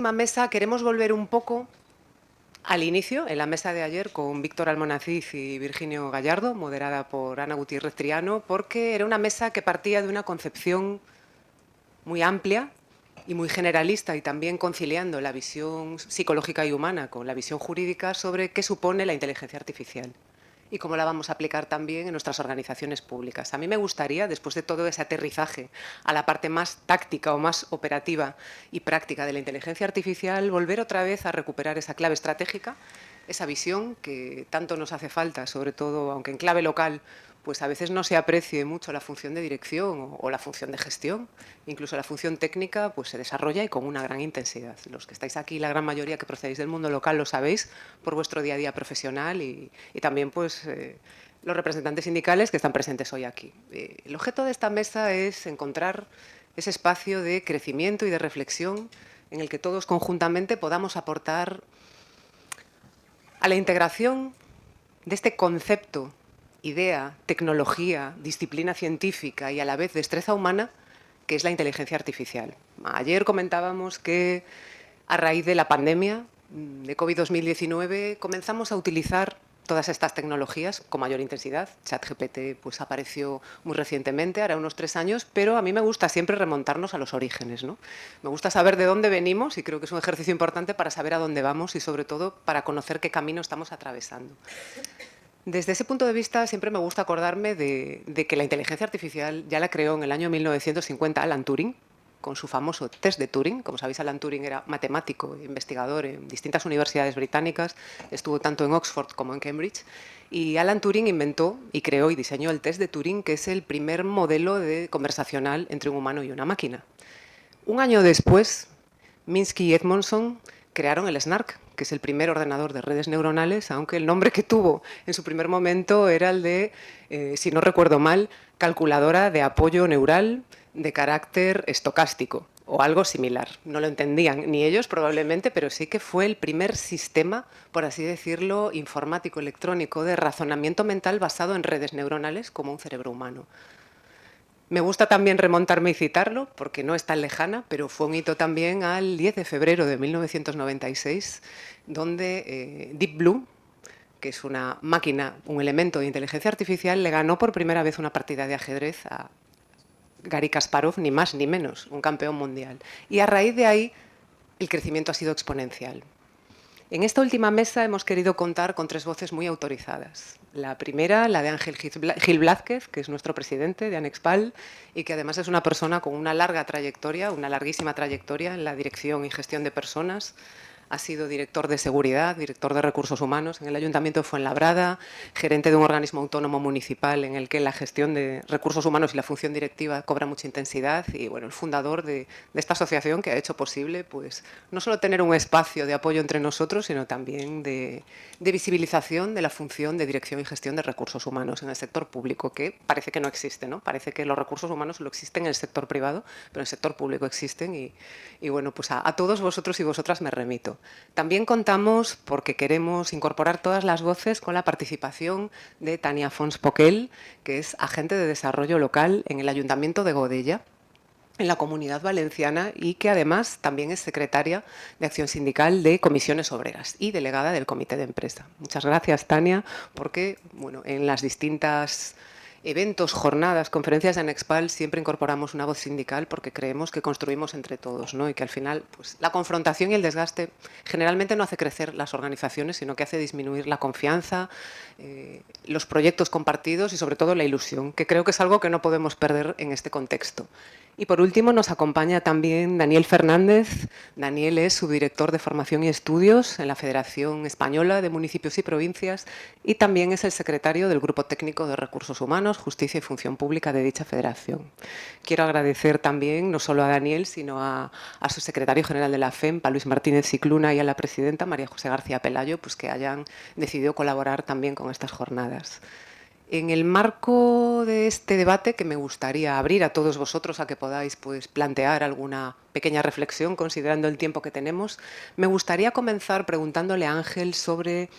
En la mesa queremos volver un poco al inicio, en la mesa de ayer, con Víctor Almonaciz y Virginio Gallardo, moderada por Ana Gutiérrez Triano, porque era una mesa que partía de una concepción muy amplia y muy generalista, y también conciliando la visión psicológica y humana con la visión jurídica sobre qué supone la inteligencia artificial y cómo la vamos a aplicar también en nuestras organizaciones públicas. A mí me gustaría, después de todo ese aterrizaje a la parte más táctica o más operativa y práctica de la inteligencia artificial, volver otra vez a recuperar esa clave estratégica, esa visión que tanto nos hace falta, sobre todo, aunque en clave local, pues a veces no se aprecie mucho la función de dirección o la función de gestión. Incluso la función técnica pues se desarrolla y con una gran intensidad. Los que estáis aquí, la gran mayoría que procedéis del mundo local, lo sabéis por vuestro día a día profesional y también pues los representantes sindicales que están presentes hoy aquí. El objeto de esta mesa es encontrar ese espacio de crecimiento y de reflexión en el que todos conjuntamente podamos aportar a la integración de este concepto, idea, tecnología, disciplina científica y a la vez destreza humana, que es la inteligencia artificial. Ayer comentábamos que a raíz de la pandemia de COVID-2019 comenzamos a utilizar todas estas tecnologías con mayor intensidad. ChatGPT pues apareció muy recientemente, hará unos 3 años, pero a mí me gusta siempre remontarnos a los orígenes, ¿no? Me gusta saber de dónde venimos y creo que es un ejercicio importante para saber a dónde vamos y sobre todo para conocer qué camino estamos atravesando. Desde ese punto de vista siempre me gusta acordarme de que la inteligencia artificial ya la creó en el año 1950 Alan Turing, con su famoso test de Turing. Como sabéis, Alan Turing era matemático, investigador en distintas universidades británicas, estuvo tanto en Oxford como en Cambridge, y Alan Turing inventó y creó y diseñó el test de Turing, que es el primer modelo conversacional entre un humano y una máquina. Un año después, Minsky y Edmondson crearon el SNARK, que es el primer ordenador de redes neuronales, aunque el nombre que tuvo en su primer momento era el de, si no recuerdo mal, calculadora de apoyo neural de carácter estocástico o algo similar. No lo entendían ni ellos probablemente, pero sí que fue el primer sistema, por así decirlo, informático, electrónico, de razonamiento mental basado en redes neuronales como un cerebro humano. Me gusta también remontarme y citarlo, porque no es tan lejana, pero fue un hito también al 10 de febrero de 1996, donde Deep Blue, que es una máquina, un elemento de inteligencia artificial, le ganó por primera vez una partida de ajedrez a Garry Kasparov, ni más ni menos, un campeón mundial. Y a raíz de ahí, el crecimiento ha sido exponencial. En esta última mesa hemos querido contar con 3 voces muy autorizadas. La primera, la de Ángel Gil Blázquez, que es nuestro presidente de Anexpal y que además es una persona con una larga trayectoria, una larguísima trayectoria en la dirección y gestión de personas. Ha sido director de seguridad, director de recursos humanos en el Ayuntamiento de Fuenlabrada, gerente de un organismo autónomo municipal en el que la gestión de recursos humanos y la función directiva cobra mucha intensidad, y bueno, el fundador de esta asociación que ha hecho posible pues no solo tener un espacio de apoyo entre nosotros, sino también de visibilización de la función de dirección y gestión de recursos humanos en el sector público, que parece que no existe, ¿no? Parece que los recursos humanos solo existen en el sector privado, pero en el sector público existen y bueno, pues a todos vosotros y vosotras me remito. También contamos, porque queremos incorporar todas las voces, con la participación de Tania Fons Poquel, que es agente de desarrollo local en el Ayuntamiento de Godella, en la Comunidad Valenciana, y que además también es secretaria de Acción Sindical de Comisiones Obreras y delegada del Comité de Empresa. Muchas gracias, Tania, porque bueno, en las distintas eventos, jornadas, conferencias de Anexpal siempre incorporamos una voz sindical porque creemos que construimos entre todos, ¿no? Y que al final pues, la confrontación y el desgaste generalmente no hace crecer las organizaciones, sino que hace disminuir la confianza, los proyectos compartidos y sobre todo la ilusión, que creo que es algo que no podemos perder en este contexto. Y por último nos acompaña también Daniel Fernández. Daniel es subdirector de Formación y Estudios en la Federación Española de Municipios y Provincias y también es el secretario del Grupo Técnico de Recursos Humanos, Justicia y Función Pública de dicha federación. Quiero agradecer también no solo a Daniel, sino a su secretario general de la FEMP, a Luis Martínez Cicluna, y a la presidenta María José García Pelayo, pues que hayan decidido colaborar también con estas jornadas. En el marco de este debate, que me gustaría abrir a todos vosotros a que podáis pues, plantear alguna pequeña reflexión, considerando el tiempo que tenemos, me gustaría comenzar preguntándole a Ángel sobre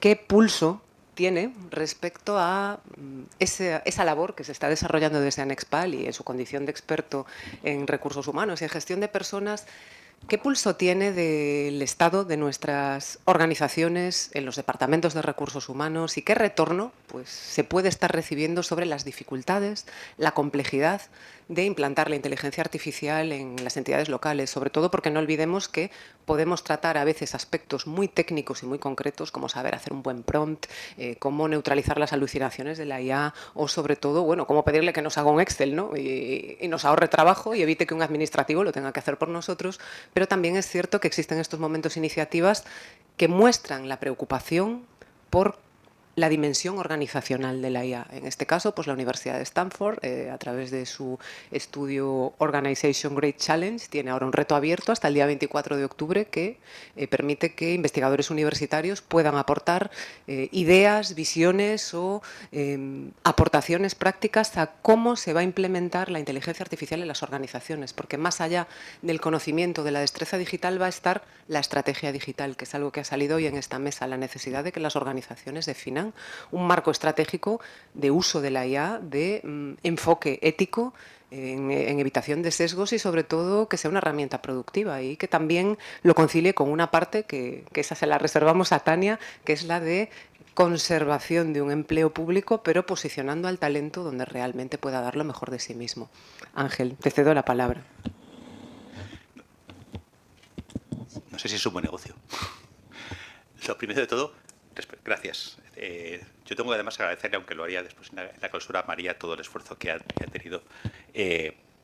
qué pulso tiene respecto a esa labor que se está desarrollando desde Anexpal y en su condición de experto en recursos humanos y en gestión de personas. ¿Qué pulso tiene del estado de nuestras organizaciones en los departamentos de recursos humanos y qué retorno pues, se puede estar recibiendo sobre las dificultades, la complejidad de implantar la inteligencia artificial en las entidades locales? Sobre todo porque no olvidemos que podemos tratar a veces aspectos muy técnicos y muy concretos, como saber hacer un buen prompt, cómo neutralizar las alucinaciones de la IA o, sobre todo, bueno, cómo pedirle que nos haga un Excel, ¿no? Y nos ahorre trabajo y evite que un administrativo lo tenga que hacer por nosotros. Pero también es cierto que existen en estos momentos iniciativas que muestran la preocupación por la dimensión organizacional de la IA. En este caso, pues la Universidad de Stanford, a través de su estudio Organization Grade Challenge, tiene ahora un reto abierto hasta el día 24 de octubre que permite que investigadores universitarios puedan aportar ideas, visiones o aportaciones prácticas a cómo se va a implementar la inteligencia artificial en las organizaciones, porque más allá del conocimiento, de la destreza digital, va a estar la estrategia digital, que es algo que ha salido hoy en esta mesa, la necesidad de que las organizaciones definan un marco estratégico de uso de la IA, de enfoque ético, en evitación de sesgos y, sobre todo, que sea una herramienta productiva y que también lo concilie con una parte que esa se la reservamos a Tania, que es la de conservación de un empleo público, pero posicionando al talento donde realmente pueda dar lo mejor de sí mismo. Ángel, te cedo la palabra. No sé si es un buen negocio. Lo primero de todo, gracias. Yo tengo que además agradecerle, aunque lo haría después en la clausura, a María todo el esfuerzo que ha tenido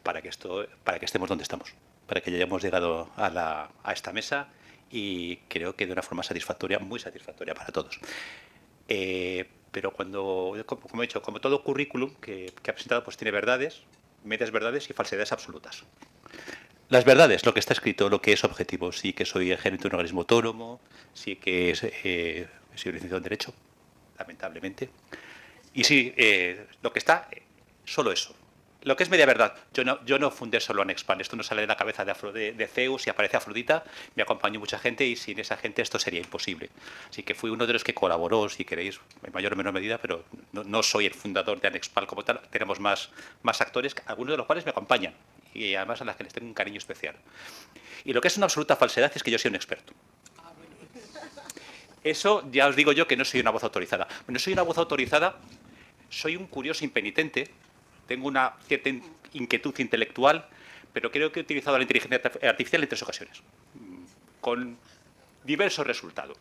para que estemos donde estamos, para que hayamos llegado a esta mesa y creo que de una forma satisfactoria, muy satisfactoria para todos. Pero como he dicho, como todo currículum que ha presentado, pues tiene verdades, medias verdades y falsedades absolutas. Las verdades, lo que está escrito, lo que es objetivo. Sí que soy el gerente de un organismo autónomo, sí que soy licenciado en Derecho, lamentablemente. Y sí, lo que está, solo eso. Lo que es media verdad, yo no fundé solo Anexpan, esto no sale de la cabeza de Zeus y aparece Afrodita, me acompañó mucha gente y sin esa gente esto sería imposible. Así que fui uno de los que colaboró, si queréis, en mayor o menor medida, pero no soy el fundador de Anexpan como tal, tenemos más actores, algunos de los cuales me acompañan y además a las que les tengo un cariño especial. Y lo que es una absoluta falsedad es que yo soy un experto. Eso ya os digo yo que no soy una voz autorizada. No soy una voz autorizada, soy un curioso impenitente, tengo una cierta inquietud intelectual, pero creo que he utilizado la inteligencia artificial en 3 ocasiones, con diversos resultados.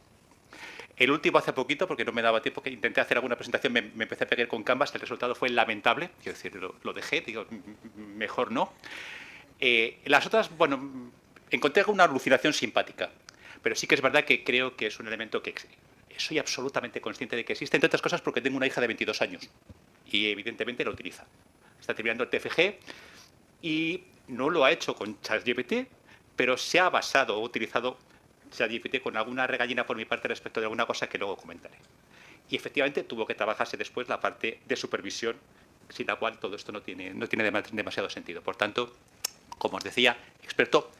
El último hace poquito, porque no me daba tiempo, que intenté hacer alguna presentación, me empecé a pegar con Canvas, el resultado fue lamentable, quiero decir, lo dejé, digo, mejor no. Las otras, bueno, encontré una alucinación simpática, pero sí que es verdad que creo que es un elemento que soy absolutamente consciente de que existe, entre otras cosas porque tengo una hija de 22 años y evidentemente lo utiliza. Está terminando el TFG y no lo ha hecho con ChatGPT, pero se ha basado o utilizado ChatGPT con alguna regallina por mi parte respecto de alguna cosa que luego comentaré. Y efectivamente tuvo que trabajarse después la parte de supervisión, sin la cual todo esto no tiene demasiado sentido. Por tanto, como os decía, experto,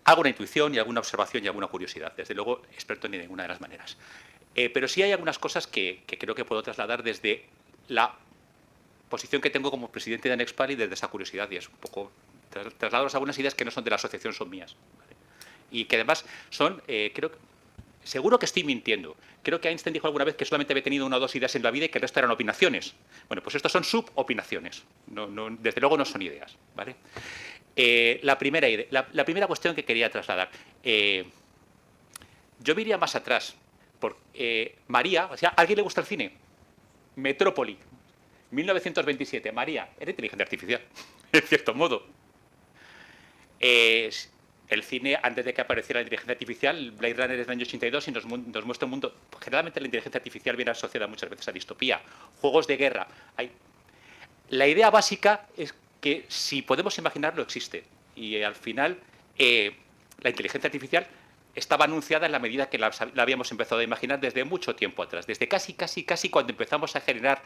alguna intuición y alguna observación y alguna curiosidad. Desde luego, experto ni de ninguna de las maneras. Pero sí hay algunas cosas que creo que puedo trasladar desde la posición que tengo como presidente de Anexpal y desde esa curiosidad. Y es un poco trasladaros algunas ideas que no son de la asociación, son mías. ¿Vale? Y que además son, seguro que estoy mintiendo. Creo que Einstein dijo alguna vez que solamente había tenido una o dos ideas en la vida y que el resto eran opinaciones. Bueno, pues estos son subopinaciones. Desde luego no son ideas. ¿Vale? La primera cuestión que quería trasladar. Yo me iría más atrás. María, o sea, ¿a alguien le gusta el cine? Metrópoli, 1927. María, era inteligencia artificial, en cierto modo. El cine, antes de que apareciera la inteligencia artificial, Blade Runner es del año 82 y nos muestra un mundo. Generalmente la inteligencia artificial viene asociada muchas veces a distopía, juegos de guerra. La idea básica es que si podemos imaginarlo, existe. Y al final, la inteligencia artificial estaba anunciada en la medida que la habíamos empezado a imaginar desde mucho tiempo atrás, desde casi cuando empezamos a generar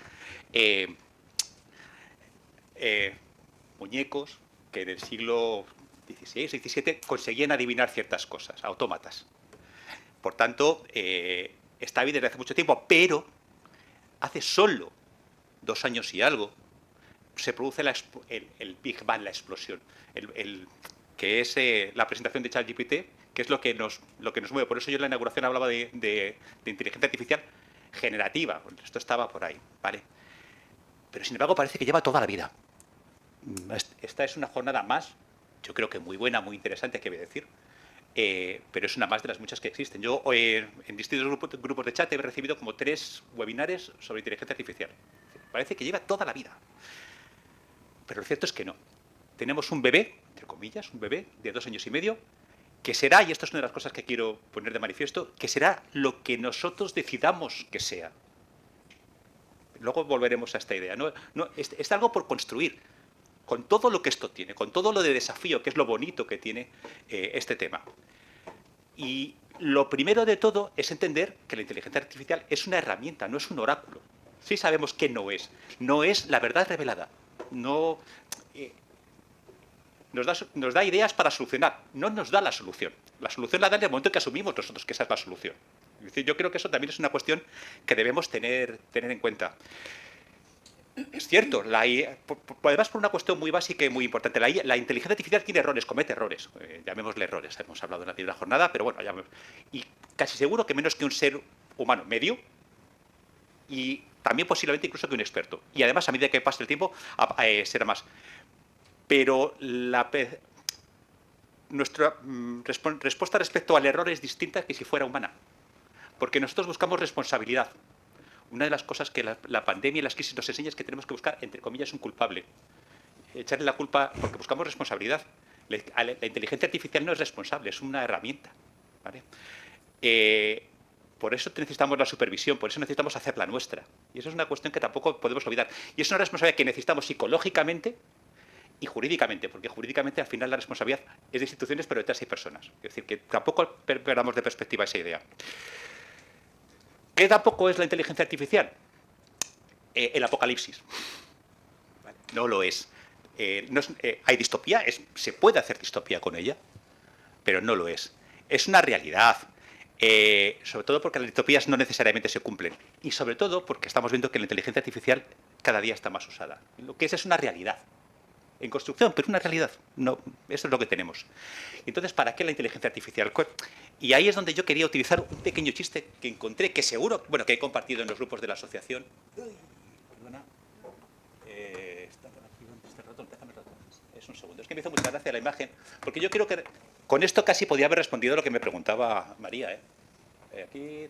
muñecos que en el siglo XVI, XVII conseguían adivinar ciertas cosas, autómatas. Por tanto, está bien desde hace mucho tiempo, pero hace solo 2 años y algo se produce el Big Bang, la explosión. que es la presentación de ChatGPT, que es lo que nos mueve. Por eso yo en la inauguración hablaba de inteligencia artificial generativa. Esto estaba por ahí, ¿vale? Pero sin embargo parece que lleva toda la vida. Esta es una jornada más, yo creo que muy buena, muy interesante, que voy a decir, pero es una más de las muchas que existen. Yo en distintos grupos de chat he recibido como 3 webinares sobre inteligencia artificial. Parece que lleva toda la vida. Pero lo cierto es que no. Tenemos un bebé, entre comillas, un bebé de 2 años y medio, que será, y esto es una de las cosas que quiero poner de manifiesto, que será lo que nosotros decidamos que sea. Luego volveremos a esta idea. Es algo por construir, con todo lo que esto tiene, con todo lo de desafío, que es lo bonito que tiene este tema. Y lo primero de todo es entender que la inteligencia artificial es una herramienta, no es un oráculo. Sí sabemos que no es. No es la verdad revelada. No, nos da ideas para solucionar, no nos da la solución. La solución la da en el momento en que asumimos nosotros que esa es la solución. Es decir, yo creo que eso también es una cuestión que debemos tener en cuenta. Es cierto, además por una cuestión muy básica y muy importante. La inteligencia artificial tiene errores, comete errores. Llamémosle errores, hemos hablado en la primera jornada, pero bueno, y casi seguro que menos que un ser humano medio, y también posiblemente incluso que un experto. Y además, a medida que pase el tiempo, será más. Pero nuestra respuesta respecto al error es distinta que si fuera humana. Porque nosotros buscamos responsabilidad. Una de las cosas que la pandemia y las crisis nos enseña es que tenemos que buscar, entre comillas, un culpable. Echarle la culpa porque buscamos responsabilidad. La inteligencia artificial no es responsable, es una herramienta, ¿vale? Por eso necesitamos la supervisión, por eso necesitamos hacer la nuestra. Y eso es una cuestión que tampoco podemos olvidar. Y es una responsabilidad que necesitamos psicológicamente y jurídicamente, porque jurídicamente al final la responsabilidad es de instituciones, pero detrás hay personas. Es decir, que tampoco perdamos de perspectiva esa idea. ¿Qué tampoco es la inteligencia artificial? El apocalipsis. ¿Vale? No lo es. Hay distopía, se puede hacer distopía con ella, pero no lo es. Es una realidad. Sobre todo porque las distopías no necesariamente se cumplen. Y sobre todo porque estamos viendo que la inteligencia artificial cada día está más usada. Lo que es una realidad. En construcción, pero una realidad. No, eso es lo que tenemos. Entonces, ¿para qué la inteligencia artificial? Y ahí es donde yo quería utilizar un pequeño chiste que encontré, que seguro, bueno, que he compartido en los grupos de la asociación. Perdona. Está por aquí, ¿dónde está el ratón? Déjame el ratón. Es un segundo. Es que me hizo mucha gracia la imagen, porque yo creo que con esto casi podía haber respondido a lo que me preguntaba María. Aquí,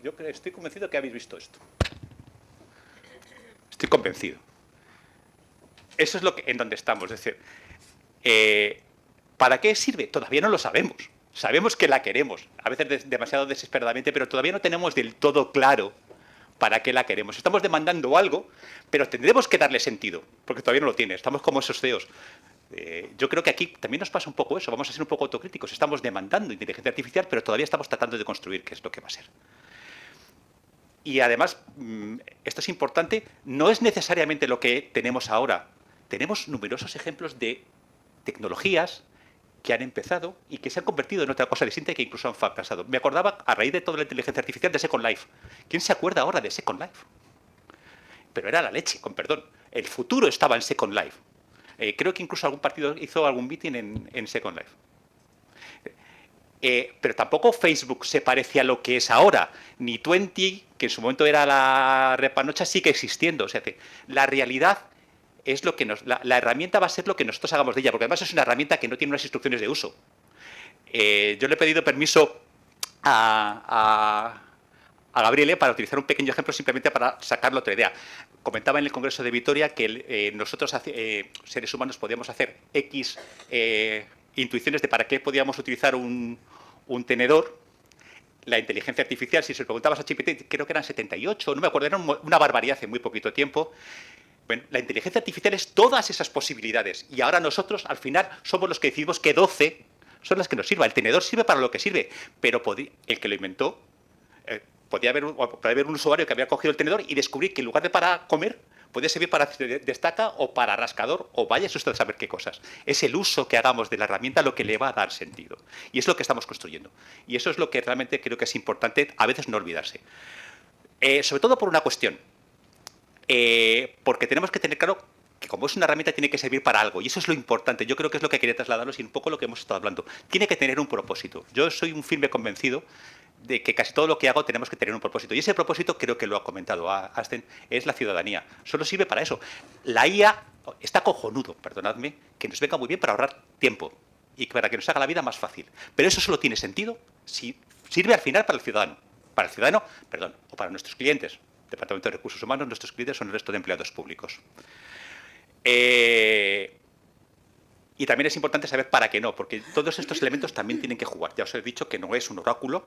Yo estoy convencido que habéis visto esto. Estoy convencido. Eso es en donde estamos. Es decir, ¿para qué sirve? Todavía no lo sabemos. Sabemos que la queremos, a veces demasiado desesperadamente, pero todavía no tenemos del todo claro para qué la queremos. Estamos demandando algo, pero tendremos que darle sentido, porque todavía no lo tiene. Estamos como esos CEOs. Yo creo que aquí también nos pasa un poco eso. Vamos a ser un poco autocríticos. Estamos demandando inteligencia artificial, pero todavía estamos tratando de construir qué es lo que va a ser. Y además, esto es importante, no es necesariamente lo que tenemos ahora. Tenemos numerosos ejemplos de tecnologías que han empezado y que se han convertido en otra cosa distinta y que incluso han fracasado. Me acordaba, a raíz de toda la inteligencia artificial, de Second Life. ¿Quién se acuerda ahora de Second Life? Pero era la leche, con perdón. El futuro estaba en Second Life. Creo que incluso algún partido hizo algún meeting en Second Life. Pero tampoco Facebook se parece a lo que es ahora. Ni Twenty, que en su momento era la repanocha, sigue existiendo. O sea, la realidad es lo que la herramienta va a ser lo que nosotros hagamos de ella, porque además es una herramienta que no tiene unas instrucciones de uso. Yo le he pedido permiso a Gabriele para utilizar un pequeño ejemplo simplemente para sacarle otra idea. Comentaba en el Congreso de Vitoria que nosotros, seres humanos, podíamos hacer X intuiciones de para qué podíamos utilizar un tenedor. La inteligencia artificial, si se lo preguntabas a GPT, creo que eran 78, no me acuerdo, era una barbaridad en muy poquito tiempo. Bueno, la inteligencia artificial es todas esas posibilidades y ahora nosotros, al final, somos los que decidimos que 12 son las que nos sirva. El tenedor sirve para lo que sirve, pero el que lo inventó, podía haber un usuario que había cogido el tenedor y descubrir que en lugar de para comer, podía servir para destaca o para rascador o vaya usted a saber qué cosas. Es el uso que hagamos de la herramienta lo que le va a dar sentido. Y es lo que estamos construyendo. Y eso es lo que realmente creo que es importante a veces no olvidarse. Sobre todo por una cuestión. Porque tenemos que tener claro que como es una herramienta tiene que servir para algo, y eso es lo importante. Yo creo que es lo que quería trasladaros y un poco lo que hemos estado hablando. Tiene que tener un propósito. Yo soy un firme convencido de que casi todo lo que hago tenemos que tener un propósito. Y ese propósito, creo que lo ha comentado Asten, es la ciudadanía. Solo sirve para eso. La IA está cojonudo, perdonadme, que nos venga muy bien para ahorrar tiempo y para que nos haga la vida más fácil. Pero eso solo tiene sentido si sirve al final para el ciudadano. Para el ciudadano, perdón, o para nuestros clientes. Departamento de Recursos Humanos, nuestros clientes son el resto de empleados públicos. Y también es importante saber para qué no, porque todos estos elementos también tienen que jugar. Ya os he dicho que no es un oráculo.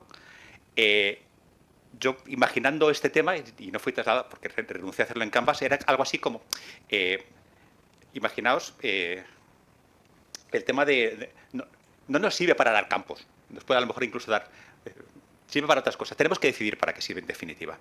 Yo, imaginando este tema, y no fui trasladado porque renuncié a hacerlo en Canvas, era algo así como, imaginaos, el tema no nos sirve para dar campos, nos puede a lo mejor incluso dar, sirve para otras cosas. Tenemos que decidir para qué sirve en definitiva.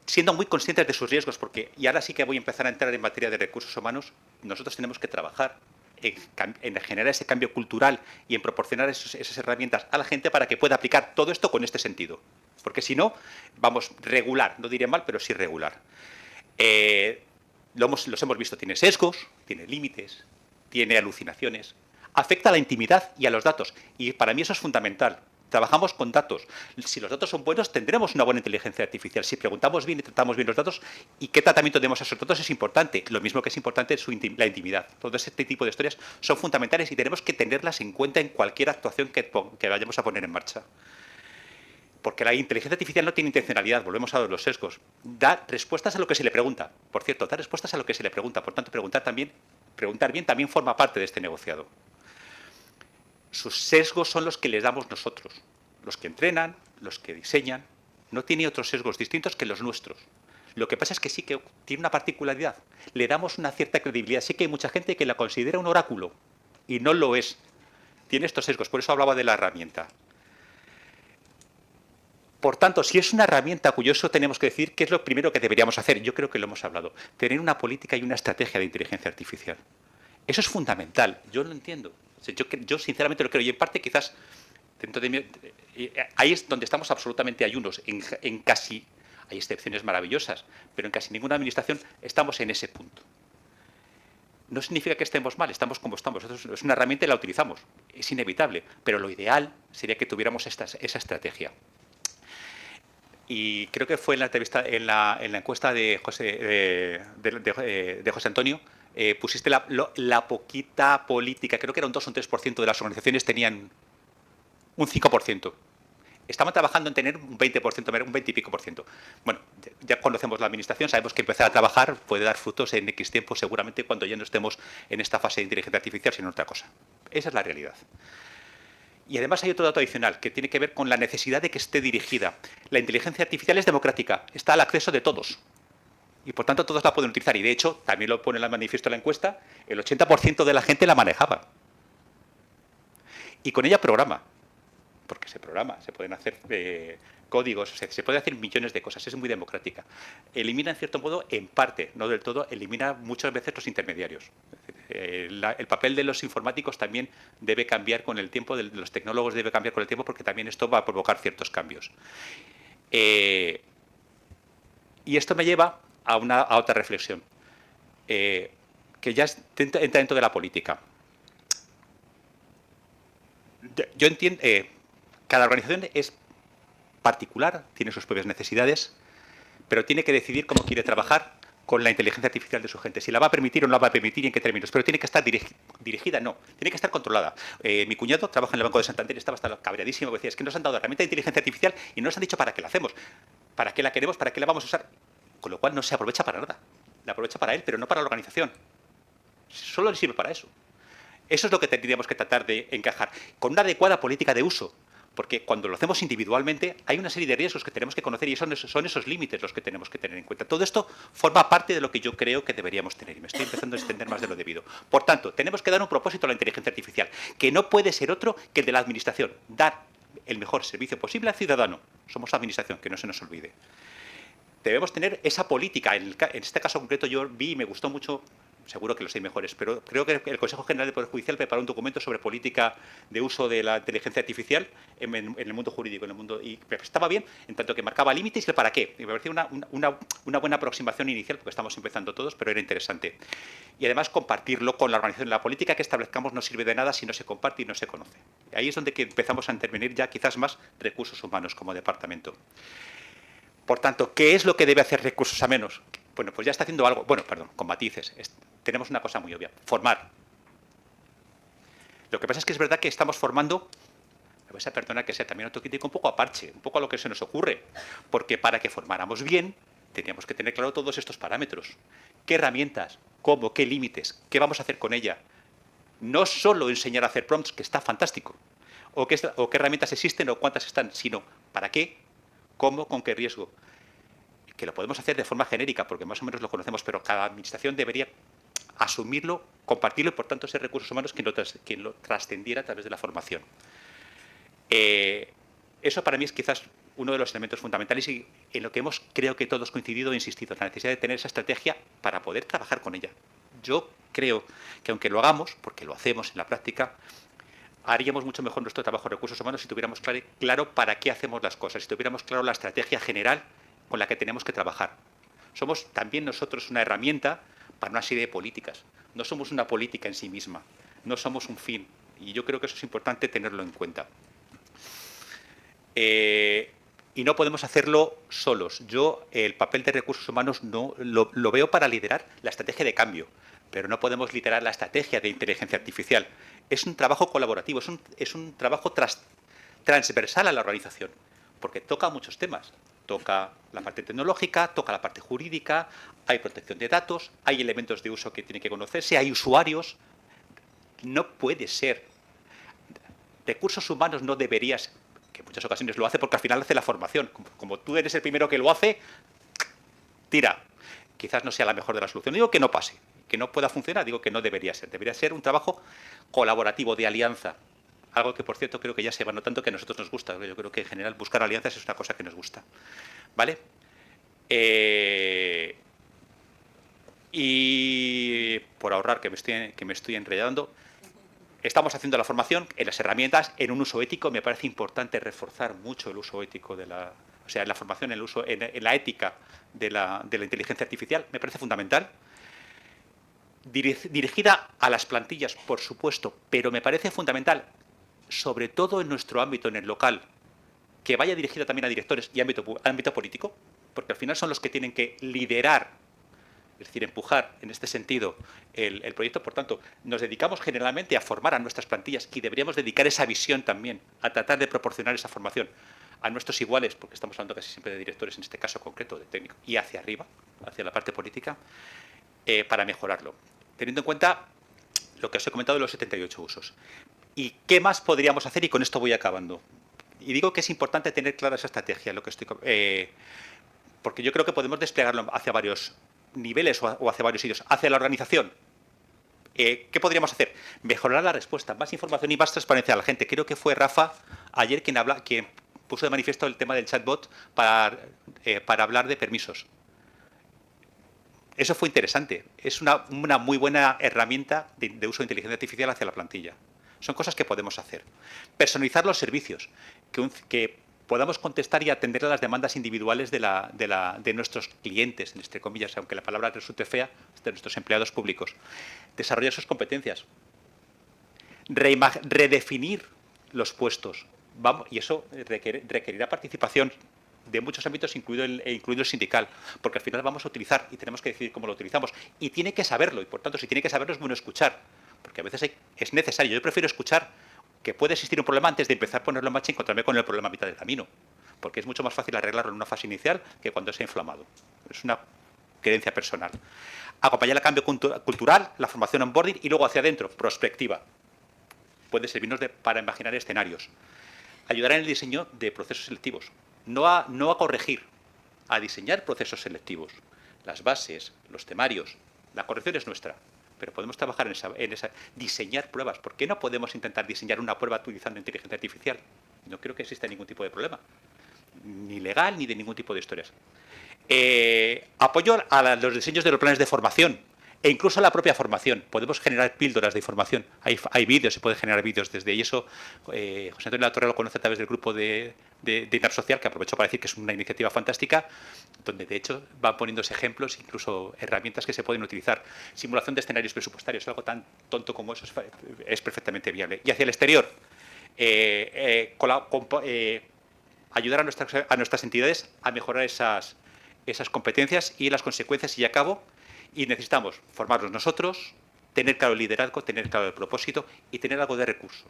Siendo muy conscientes de sus riesgos, porque, y ahora sí que voy a empezar a entrar en materia de recursos humanos, nosotros tenemos que trabajar en generar ese cambio cultural y en proporcionar esas herramientas a la gente para que pueda aplicar todo esto con este sentido. Porque si no, vamos, regular, no diré mal, pero sí regular. Los hemos visto, tiene sesgos, tiene límites, tiene alucinaciones, afecta a la intimidad y a los datos. Y para mí eso es fundamental. Trabajamos con datos. Si los datos son buenos, tendremos una buena inteligencia artificial. Si preguntamos bien y tratamos bien los datos, y qué tratamiento demos a esos datos es importante. Lo mismo que es importante es la intimidad. Todo este tipo de historias son fundamentales y tenemos que tenerlas en cuenta en cualquier actuación que vayamos a poner en marcha. Porque la inteligencia artificial no tiene intencionalidad, volvemos a los sesgos. Da respuestas a lo que se le pregunta. Por cierto, da respuestas a lo que se le pregunta. Por tanto, preguntar bien también forma parte de este negociado. Sus sesgos son los que les damos nosotros, los que entrenan, los que diseñan. No tiene otros sesgos distintos que los nuestros. Lo que pasa es que sí que tiene una particularidad. Le damos una cierta credibilidad. Sí que hay mucha gente que la considera un oráculo y no lo es. Tiene estos sesgos, por eso hablaba de la herramienta. Por tanto, si es una herramienta cuyo uso tenemos que decir qué es lo primero que deberíamos hacer. Yo creo que lo hemos hablado. Tener una política y una estrategia de inteligencia artificial. Eso es fundamental. Yo lo entiendo. Yo sinceramente lo creo. Y en parte quizás, dentro de mí, ahí es donde estamos absolutamente ayunos. En casi, hay excepciones maravillosas, pero en casi ninguna administración estamos en ese punto. No significa que estemos mal, estamos como estamos. Es una herramienta y la utilizamos. Es inevitable. Pero lo ideal sería que tuviéramos esa estrategia. Y creo que fue en la entrevista, en la encuesta de José Antonio, pusiste la poquita política, creo que era un 2 o un 3% de las organizaciones tenían un 5%. Estaban trabajando en tener un 20%, un 20 y pico por ciento. Bueno, ya conocemos la administración, sabemos que empezar a trabajar puede dar frutos en X tiempo, seguramente cuando ya no estemos en esta fase de inteligencia artificial, sino en otra cosa. Esa es la realidad. Y además hay otro dato adicional que tiene que ver con la necesidad de que esté dirigida. La inteligencia artificial es democrática, está al acceso de todos. Y por tanto todos la pueden utilizar. Y de hecho, también lo pone en el manifiesto de la encuesta, el 80% de la gente la manejaba. Y con ella programa. Porque se programa, se pueden hacer códigos, se puede hacer millones de cosas, es muy democrática. Elimina, en cierto modo, en parte, no del todo, elimina muchas veces los intermediarios. El papel de los informáticos también debe cambiar con el tiempo, de los tecnólogos debe cambiar con el tiempo, porque también esto va a provocar ciertos cambios. Y esto me lleva a otra reflexión, que ya entra dentro de la política. Yo entiendo, cada organización es particular, tiene sus propias necesidades, pero tiene que decidir cómo quiere trabajar con la inteligencia artificial de su gente. Si la va a permitir o no la va a permitir y en qué términos. Pero tiene que estar dirigida, no. Tiene que estar controlada. Mi cuñado trabaja en el Banco de Santander y estaba hasta cabreadísimo. Decía, es que nos han dado herramienta de inteligencia artificial y no nos han dicho para qué la hacemos, para qué la queremos, para qué la vamos a usar. Con lo cual no se aprovecha para nada. La aprovecha para él, pero no para la organización. Solo le sirve para eso. Eso es lo que tendríamos que tratar de encajar. Con una adecuada política de uso. Porque cuando lo hacemos individualmente hay una serie de riesgos que tenemos que conocer y son esos límites los que tenemos que tener en cuenta. Todo esto forma parte de lo que yo creo que deberíamos tener y me estoy empezando a extender más de lo debido. Por tanto, tenemos que dar un propósito a la inteligencia artificial, que no puede ser otro que el de la administración, dar el mejor servicio posible al ciudadano. Somos administración, que no se nos olvide. Debemos tener esa política. En este caso concreto yo vi y me gustó mucho seguro que los hay mejores, pero creo que el Consejo General del Poder Judicial preparó un documento sobre política de uso de la inteligencia artificial en el mundo jurídico, y estaba bien, en tanto que marcaba límites y el para qué. Y me parecía una buena aproximación inicial, porque estamos empezando todos, pero era interesante. Y además compartirlo con la organización. La política que establezcamos no sirve de nada si no se comparte y no se conoce. Ahí es donde empezamos a intervenir ya quizás más recursos humanos como departamento. Por tanto, ¿qué es lo que debe hacer recursos a menos? Bueno, pues ya está haciendo algo, con matices. Tenemos una cosa muy obvia, formar. Lo que pasa es que es verdad que estamos formando, me vais a perdonar que sea también autocrítico, un poco a parche, un poco a lo que se nos ocurre, porque para que formáramos bien, teníamos que tener claro todos estos parámetros. ¿Qué herramientas? ¿Cómo? ¿Qué límites? ¿Qué vamos a hacer con ella? No solo enseñar a hacer prompts, que está fantástico, o qué herramientas existen o cuántas están, sino ¿para qué? ¿Cómo? ¿Con qué riesgo? Que lo podemos hacer de forma genérica, porque más o menos lo conocemos, pero cada administración debería asumirlo, compartirlo, y por tanto ser recursos humanos quien lo trascendiera a través de la formación. Eso para mí es quizás uno de los elementos fundamentales y en lo que creo que todos coincidido e insistido, la necesidad de tener esa estrategia para poder trabajar con ella. Yo creo que aunque lo hagamos, porque lo hacemos en la práctica, haríamos mucho mejor nuestro trabajo de recursos humanos si tuviéramos claro para qué hacemos las cosas, si tuviéramos claro la estrategia general con la que tenemos que trabajar. Somos también nosotros una herramienta para una serie de políticas. No somos una política en sí misma, no somos un fin. Y yo creo que eso es importante tenerlo en cuenta. Y no podemos hacerlo solos. Yo el papel de recursos humanos no lo veo para liderar la estrategia de cambio, pero no podemos liderar la estrategia de inteligencia artificial. Es un trabajo colaborativo, es un trabajo transversal a la organización, porque toca muchos temas. Toca la parte tecnológica, toca la parte jurídica, hay protección de datos, hay elementos de uso que tienen que conocerse, hay usuarios. No puede ser. Recursos humanos no deberías, que en muchas ocasiones lo hace porque al final hace la formación. Como tú eres el primero que lo hace, tira. Quizás no sea la mejor de las soluciones. Digo que no pase, que no pueda funcionar, digo que no debería ser. Debería ser un trabajo colaborativo, de alianza. Algo que, por cierto, creo que ya se va notando que a nosotros nos gusta. Yo creo que en general buscar alianzas es una cosa que nos gusta. ¿Vale? Y por ahorrar, que me estoy enredando, estamos haciendo la formación en las herramientas, en un uso ético. Me parece importante reforzar mucho el uso ético en la formación, en la ética de la inteligencia artificial. Me parece fundamental. Dirigida a las plantillas, por supuesto, pero me parece fundamental, sobre todo en nuestro ámbito, en el local, que vaya dirigida también a directores y ámbito político, porque al final son los que tienen que liderar, es decir, empujar en este sentido el proyecto. Por tanto, nos dedicamos generalmente a formar a nuestras plantillas y deberíamos dedicar esa visión también a tratar de proporcionar esa formación a nuestros iguales, porque estamos hablando casi siempre de directores, en este caso concreto, de técnico, y hacia arriba, hacia la parte política, para mejorarlo. Teniendo en cuenta lo que os he comentado de los 78 usos. ¿Y qué más podríamos hacer? Y con esto voy acabando. Y digo que es importante tener clara esa estrategia, porque yo creo que podemos desplegarlo hacia varios niveles o hacia varios sitios. Hacia la organización, ¿qué podríamos hacer? Mejorar la respuesta, más información y más transparencia a la gente. Creo que fue Rafa ayer quien puso de manifiesto el tema del chatbot para hablar de permisos. Eso fue interesante. Es una muy buena herramienta de uso de inteligencia artificial hacia la plantilla. Son cosas que podemos hacer. Personalizar los servicios, que podamos contestar y atender a las demandas individuales de nuestros clientes, entre comillas, aunque la palabra resulte fea, de nuestros empleados públicos. Desarrollar sus competencias. Redefinir los puestos. Y eso requerirá participación de muchos ámbitos, incluido el sindical, porque al final vamos a utilizar y tenemos que decidir cómo lo utilizamos. Y tiene que saberlo, y por tanto, si tiene que saberlo, es bueno escuchar, porque a veces es necesario. Yo prefiero escuchar que puede existir un problema antes de empezar a ponerlo en marcha y encontrarme con el problema a mitad del camino, porque es mucho más fácil arreglarlo en una fase inicial que cuando se ha inflamado. Es una creencia personal. Acompañar el cambio cultural, la formación onboarding y luego hacia adentro, prospectiva. Puede servirnos para imaginar escenarios. Ayudar en el diseño de procesos selectivos. No a corregir, a diseñar procesos selectivos. Las bases, los temarios. La corrección es nuestra, pero podemos trabajar en esa diseñar pruebas. ¿Por qué no podemos intentar diseñar una prueba utilizando inteligencia artificial? No creo que exista ningún tipo de problema, ni legal ni de ningún tipo de historias. Apoyo a los diseños de los planes de formación. E incluso la propia formación. Podemos generar píldoras de información. Hay vídeos, se pueden generar vídeos desde ahí. Eso, José Antonio Latorre lo conoce a través del grupo de Intersocial, que aprovecho para decir que es una iniciativa fantástica, donde de hecho van poniéndose ejemplos, incluso herramientas que se pueden utilizar. Simulación de escenarios presupuestarios, algo tan tonto como eso es perfectamente viable. Y hacia el exterior, ayudar a nuestras entidades a mejorar esas competencias y las consecuencias, y a cabo. Y necesitamos formarnos nosotros, tener claro el liderazgo, tener claro el propósito y tener algo de recursos.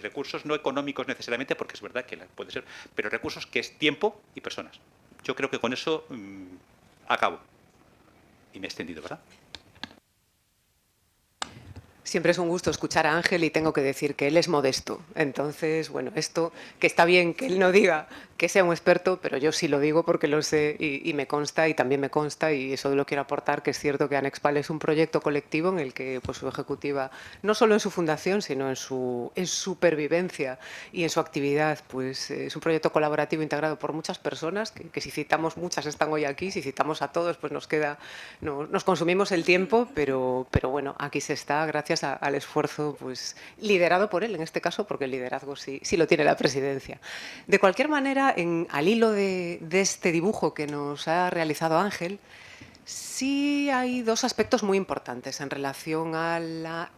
Recursos no económicos necesariamente, porque es verdad que puede ser, pero recursos que es tiempo y personas. Yo creo que con eso acabo. Y me he extendido, ¿verdad? Siempre es un gusto escuchar a Ángel y tengo que decir que él es modesto. Entonces, bueno, esto que está bien que él no diga que sea un experto, pero yo sí lo digo porque lo sé y me consta, y también me consta, y eso lo quiero aportar, que es cierto que Anexpal es un proyecto colectivo en el que pues, su ejecutiva, no solo en su fundación, sino en su supervivencia y en su actividad, pues es un proyecto colaborativo integrado por muchas personas, que si citamos muchas están hoy aquí, si citamos a todos pues nos consumimos el tiempo, pero bueno, aquí se está gracias al esfuerzo pues liderado por él en este caso, porque el liderazgo sí lo tiene la presidencia. De cualquier manera, al hilo de este dibujo que nos ha realizado Ángel, sí hay dos aspectos muy importantes en relación a la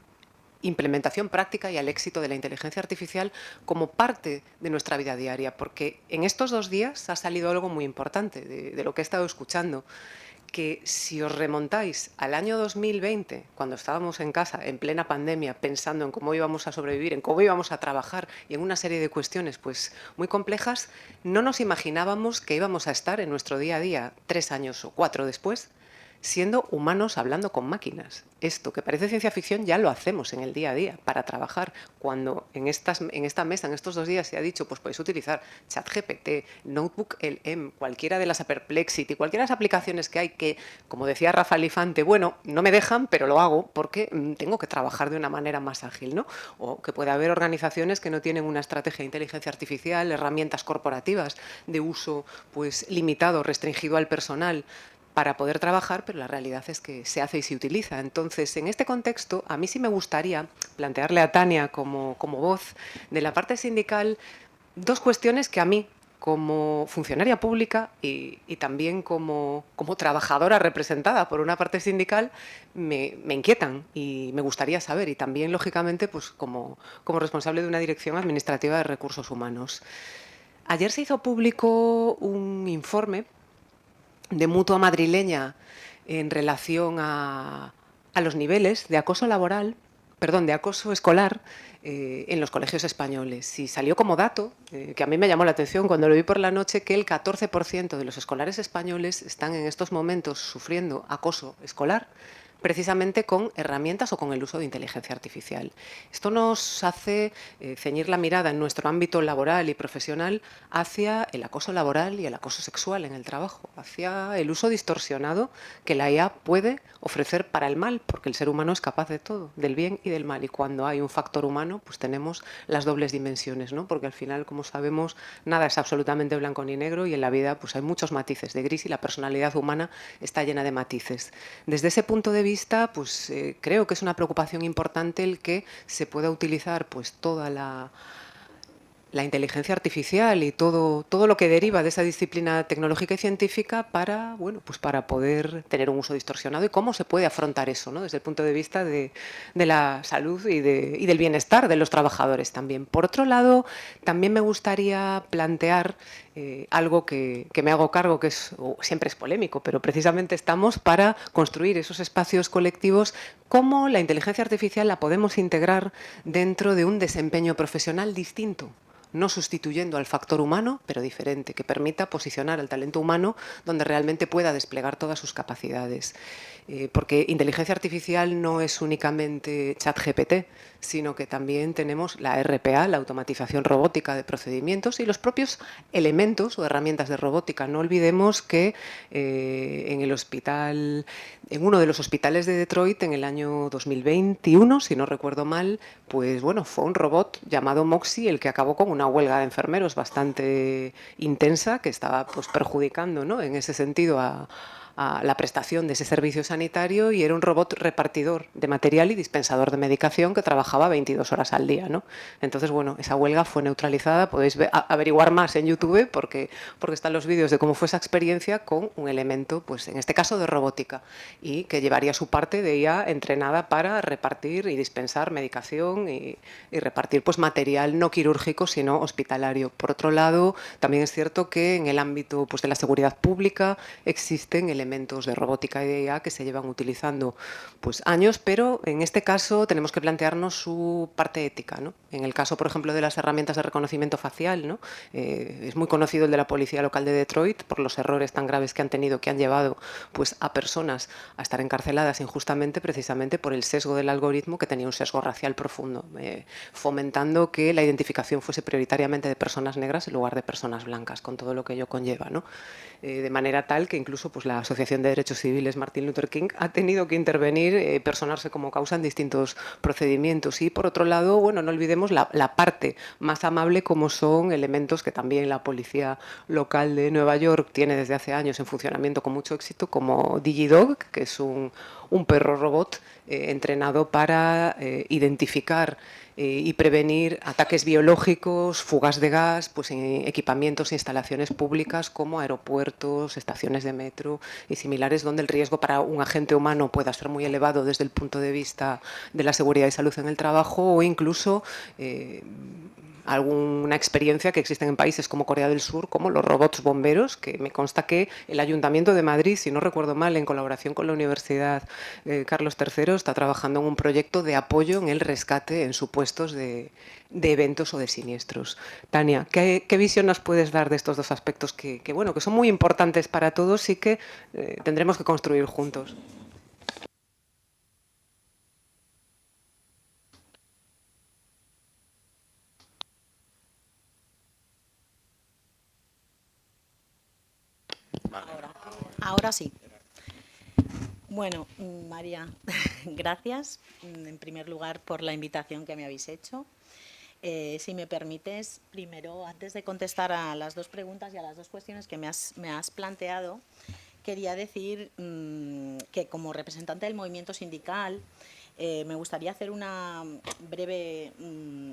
implementación práctica y al éxito de la inteligencia artificial como parte de nuestra vida diaria, porque en estos 2 días ha salido algo muy importante de lo que he estado escuchando, que si os remontáis al año 2020, cuando estábamos en casa, en plena pandemia, pensando en cómo íbamos a sobrevivir, en cómo íbamos a trabajar y en una serie de cuestiones pues, muy complejas, no nos imaginábamos que íbamos a estar en nuestro día a día 3 años o 4 después, siendo humanos hablando con máquinas. Esto que parece ciencia ficción ya lo hacemos en el día a día para trabajar. Cuando en esta mesa, en estos 2 días se ha dicho, pues podéis utilizar ChatGPT, Notebook LM, cualquiera de las Perplexity, cualquiera de las aplicaciones que hay que, como decía Rafa Lifante, bueno, no me dejan, pero lo hago porque tengo que trabajar de una manera más ágil, ¿no? O que puede haber organizaciones que no tienen una estrategia de inteligencia artificial, herramientas corporativas de uso pues limitado, restringido al personal, para poder trabajar, pero la realidad es que se hace y se utiliza. Entonces, en este contexto, a mí sí me gustaría plantearle a Tania como voz de la parte sindical 2 cuestiones que a mí, como funcionaria pública y también como trabajadora representada por una parte sindical, me inquietan y me gustaría saber. Y también, lógicamente, pues como responsable de una dirección administrativa de recursos humanos. Ayer se hizo público un informe de Mutua Madrileña en relación a los niveles de acoso laboral, perdón, de acoso escolar en los colegios españoles. Y salió como dato, que a mí me llamó la atención cuando lo vi por la noche, que el 14% de los escolares españoles están en estos momentos sufriendo acoso escolar, precisamente con herramientas o con el uso de inteligencia artificial. Esto nos hace ceñir la mirada en nuestro ámbito laboral y profesional hacia el acoso laboral y el acoso sexual en el trabajo, hacia el uso distorsionado que la IA puede ofrecer para el mal, porque el ser humano es capaz de todo, del bien y del mal. Y cuando hay un factor humano, pues tenemos las dobles dimensiones, ¿no? Porque al final, como sabemos, nada es absolutamente blanco ni negro y en la vida pues hay muchos matices de gris y la personalidad humana está llena de matices. Desde ese punto de vista, pues creo que es una preocupación importante el que se pueda utilizar pues toda la inteligencia artificial y todo lo que deriva de esa disciplina tecnológica y científica para, bueno, pues para poder tener un uso distorsionado y cómo se puede afrontar eso, ¿no? Desde el punto de vista de la salud y del bienestar de los trabajadores también. Por otro lado, también me gustaría plantear algo que me hago cargo, que siempre es polémico, pero precisamente estamos para construir esos espacios colectivos. ¿Cómo la inteligencia artificial la podemos integrar dentro de un desempeño profesional distinto? No sustituyendo al factor humano, pero diferente, que permita posicionar al talento humano donde realmente pueda desplegar todas sus capacidades. Porque inteligencia artificial no es únicamente ChatGPT, sino que también tenemos la RPA, la automatización robótica de procedimientos, y los propios elementos o herramientas de robótica. No olvidemos que en uno de los hospitales de Detroit, en el año 2021, si no recuerdo mal, pues bueno, fue un robot llamado Moxie el que acabó con una huelga de enfermeros bastante intensa que estaba pues perjudicando, ¿no?, en ese sentido a a la prestación de ese servicio sanitario y era un robot repartidor de material y dispensador de medicación que trabajaba 22 horas al día, ¿no? Entonces, bueno, esa huelga fue neutralizada. Podéis averiguar más en YouTube porque están los vídeos de cómo fue esa experiencia con un elemento, pues en este caso de robótica, y que llevaría su parte de IA entrenada para repartir y dispensar medicación y repartir pues material no quirúrgico sino hospitalario. Por otro lado, también es cierto que en el ámbito pues de la seguridad pública existen elementos de robótica y de IA que se llevan utilizando pues años, pero en este caso tenemos que plantearnos su parte ética, ¿no? En el caso, por ejemplo, de las herramientas de reconocimiento facial, ¿no? Es muy conocido el de la Policía Local de Detroit por los errores tan graves que han tenido, que han llevado pues a personas a estar encarceladas injustamente precisamente por el sesgo del algoritmo, que tenía un sesgo racial profundo, fomentando que la identificación fuese prioritariamente de personas negras en lugar de personas blancas, con todo lo que ello conlleva, ¿no? De manera tal que incluso pues, la Asociación de Derechos Civiles Martin Luther King ha tenido que intervenir, personarse como causa en distintos procedimientos. Y por otro lado, bueno, no olvidemos la parte más amable, como son elementos que también la policía local de Nueva York tiene desde hace años en funcionamiento con mucho éxito, como DigiDog, que es un perro robot entrenado para identificar y prevenir ataques biológicos, fugas de gas, pues en equipamientos e instalaciones públicas como aeropuertos, estaciones de metro y similares, donde el riesgo para un agente humano pueda ser muy elevado desde el punto de vista de la seguridad y salud en el trabajo, o incluso alguna experiencia que existen en países como Corea del Sur, como los robots bomberos, que me consta que el Ayuntamiento de Madrid, si no recuerdo mal, en colaboración con la Universidad Carlos III, está trabajando en un proyecto de apoyo en el rescate en supuestos de eventos o de siniestros. Tania, ¿qué visión nos puedes dar de estos dos aspectos bueno, que son muy importantes para todos y que tendremos que construir juntos? Ahora sí. Bueno, María, gracias en primer lugar por la invitación que me habéis hecho. Si me permites, primero, antes de contestar a las dos preguntas y a las dos cuestiones que me has planteado, quería decir que como representante del movimiento sindical me gustaría hacer una breve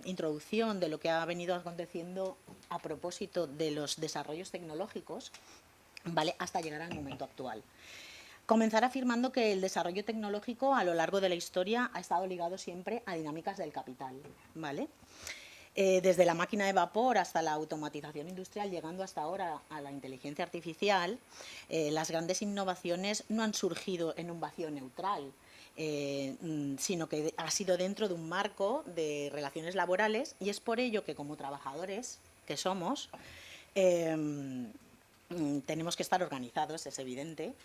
introducción de lo que ha venido aconteciendo a propósito de los desarrollos tecnológicos, ¿vale?, hasta llegar al momento actual. Comenzar afirmando que el desarrollo tecnológico a lo largo de la historia ha estado ligado siempre a dinámicas del capital, ¿vale? Desde la máquina de vapor hasta la automatización industrial, llegando hasta ahora a la inteligencia artificial, las grandes innovaciones no han surgido en un vacío neutral, sino que ha sido dentro de un marco de relaciones laborales, y es por ello que como trabajadores que somos, tenemos que estar organizados, es evidente,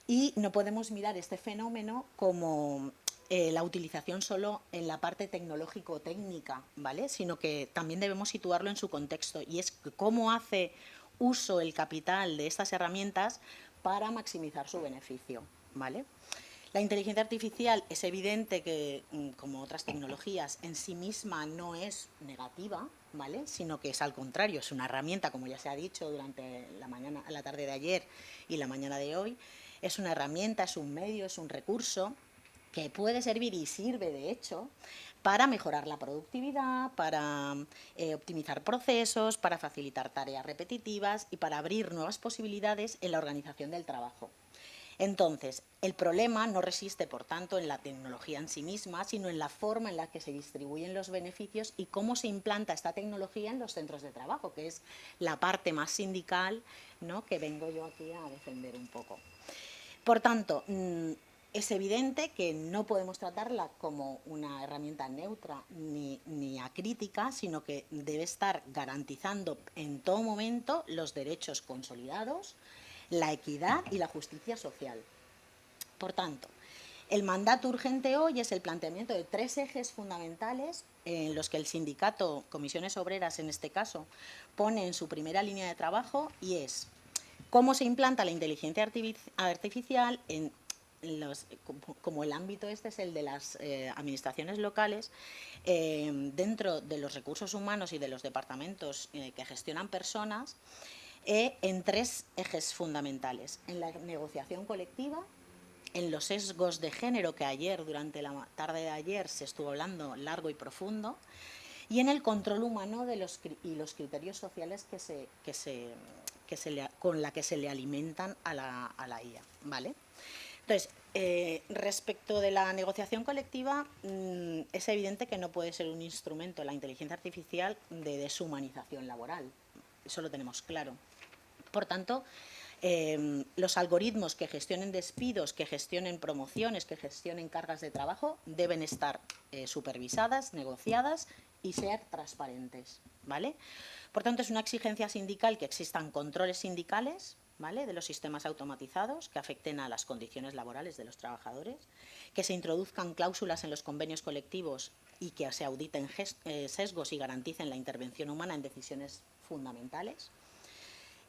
y no podemos mirar este fenómeno como la utilización solo en la parte tecnológico-técnica, ¿vale?, sino que también debemos situarlo en su contexto, y es cómo hace uso el capital de estas herramientas para maximizar su beneficio, ¿vale? La inteligencia artificial es evidente que, como otras tecnologías, en sí misma no es negativa, ¿vale?, sino que es al contrario, es una herramienta, como ya se ha dicho durante la tarde de ayer y la mañana de hoy. Es una herramienta, es un medio, es un recurso que puede servir y sirve, de hecho, para mejorar la productividad, para optimizar procesos, para facilitar tareas repetitivas y para abrir nuevas posibilidades en la organización del trabajo. Entonces, el problema no resiste, por tanto, en la tecnología en sí misma, sino en la forma en la que se distribuyen los beneficios y cómo se implanta esta tecnología en los centros de trabajo, que es la parte más sindical, ¿no?, que vengo yo aquí a defender un poco. Por tanto, es evidente que no podemos tratarla como una herramienta neutra ni acrítica, sino que debe estar garantizando en todo momento los derechos consolidados, la equidad y la justicia social. Por tanto, el mandato urgente hoy es el planteamiento de tres ejes fundamentales en los que el sindicato, Comisiones Obreras en este caso, pone en su primera línea de trabajo, y es cómo se implanta la inteligencia artificial como el ámbito este es el de las administraciones locales, dentro de los recursos humanos y de los departamentos que gestionan personas, en 3 ejes fundamentales: en la negociación colectiva, en los sesgos de género, que ayer, durante la tarde de ayer, se estuvo hablando largo y profundo, y en el control humano de los criterios sociales con la que se le alimentan a la IA, ¿vale? Entonces, respecto de la negociación colectiva, es evidente que no puede ser un instrumento la inteligencia artificial de deshumanización laboral. Eso lo tenemos claro. Por tanto, los algoritmos que gestionen despidos, que gestionen promociones, que gestionen cargas de trabajo, deben estar supervisadas, negociadas y ser transparentes, ¿vale? Por tanto, es una exigencia sindical que existan controles sindicales, ¿vale?, de los sistemas automatizados que afecten a las condiciones laborales de los trabajadores, que se introduzcan cláusulas en los convenios colectivos y que se auditen sesgos y garanticen la intervención humana en decisiones fundamentales,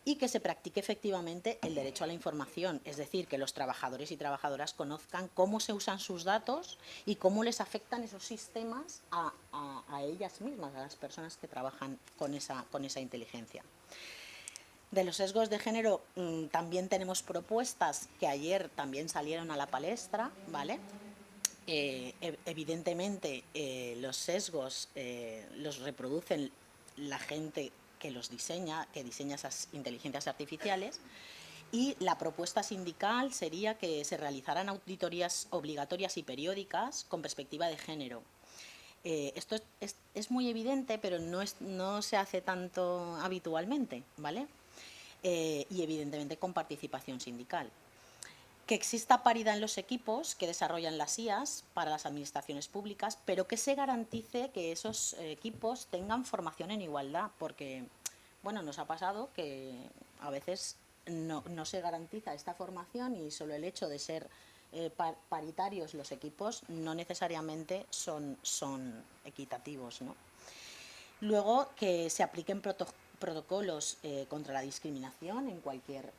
y que se practique efectivamente el derecho a la información, es decir, que los trabajadores y trabajadoras conozcan cómo se usan sus datos y cómo les afectan esos sistemas a ellas mismas, a las personas que trabajan con esa inteligencia. De los sesgos de género también tenemos propuestas que ayer también salieron a la palestra, ¿vale? Evidentemente los sesgos los reproducen la gente que los diseña, que diseña esas inteligencias artificiales, y la propuesta sindical sería que se realizaran auditorías obligatorias y periódicas con perspectiva de género. Esto es muy evidente, pero no se hace tanto habitualmente, ¿vale? Y evidentemente con participación sindical. Que exista paridad en los equipos que desarrollan las IAs para las administraciones públicas, pero que se garantice que esos equipos tengan formación en igualdad, porque, bueno, nos ha pasado que a veces no se garantiza esta formación y solo el hecho de ser paritarios los equipos no necesariamente son equitativos, ¿no? Luego, que se apliquen protocolos contra la discriminación en cualquier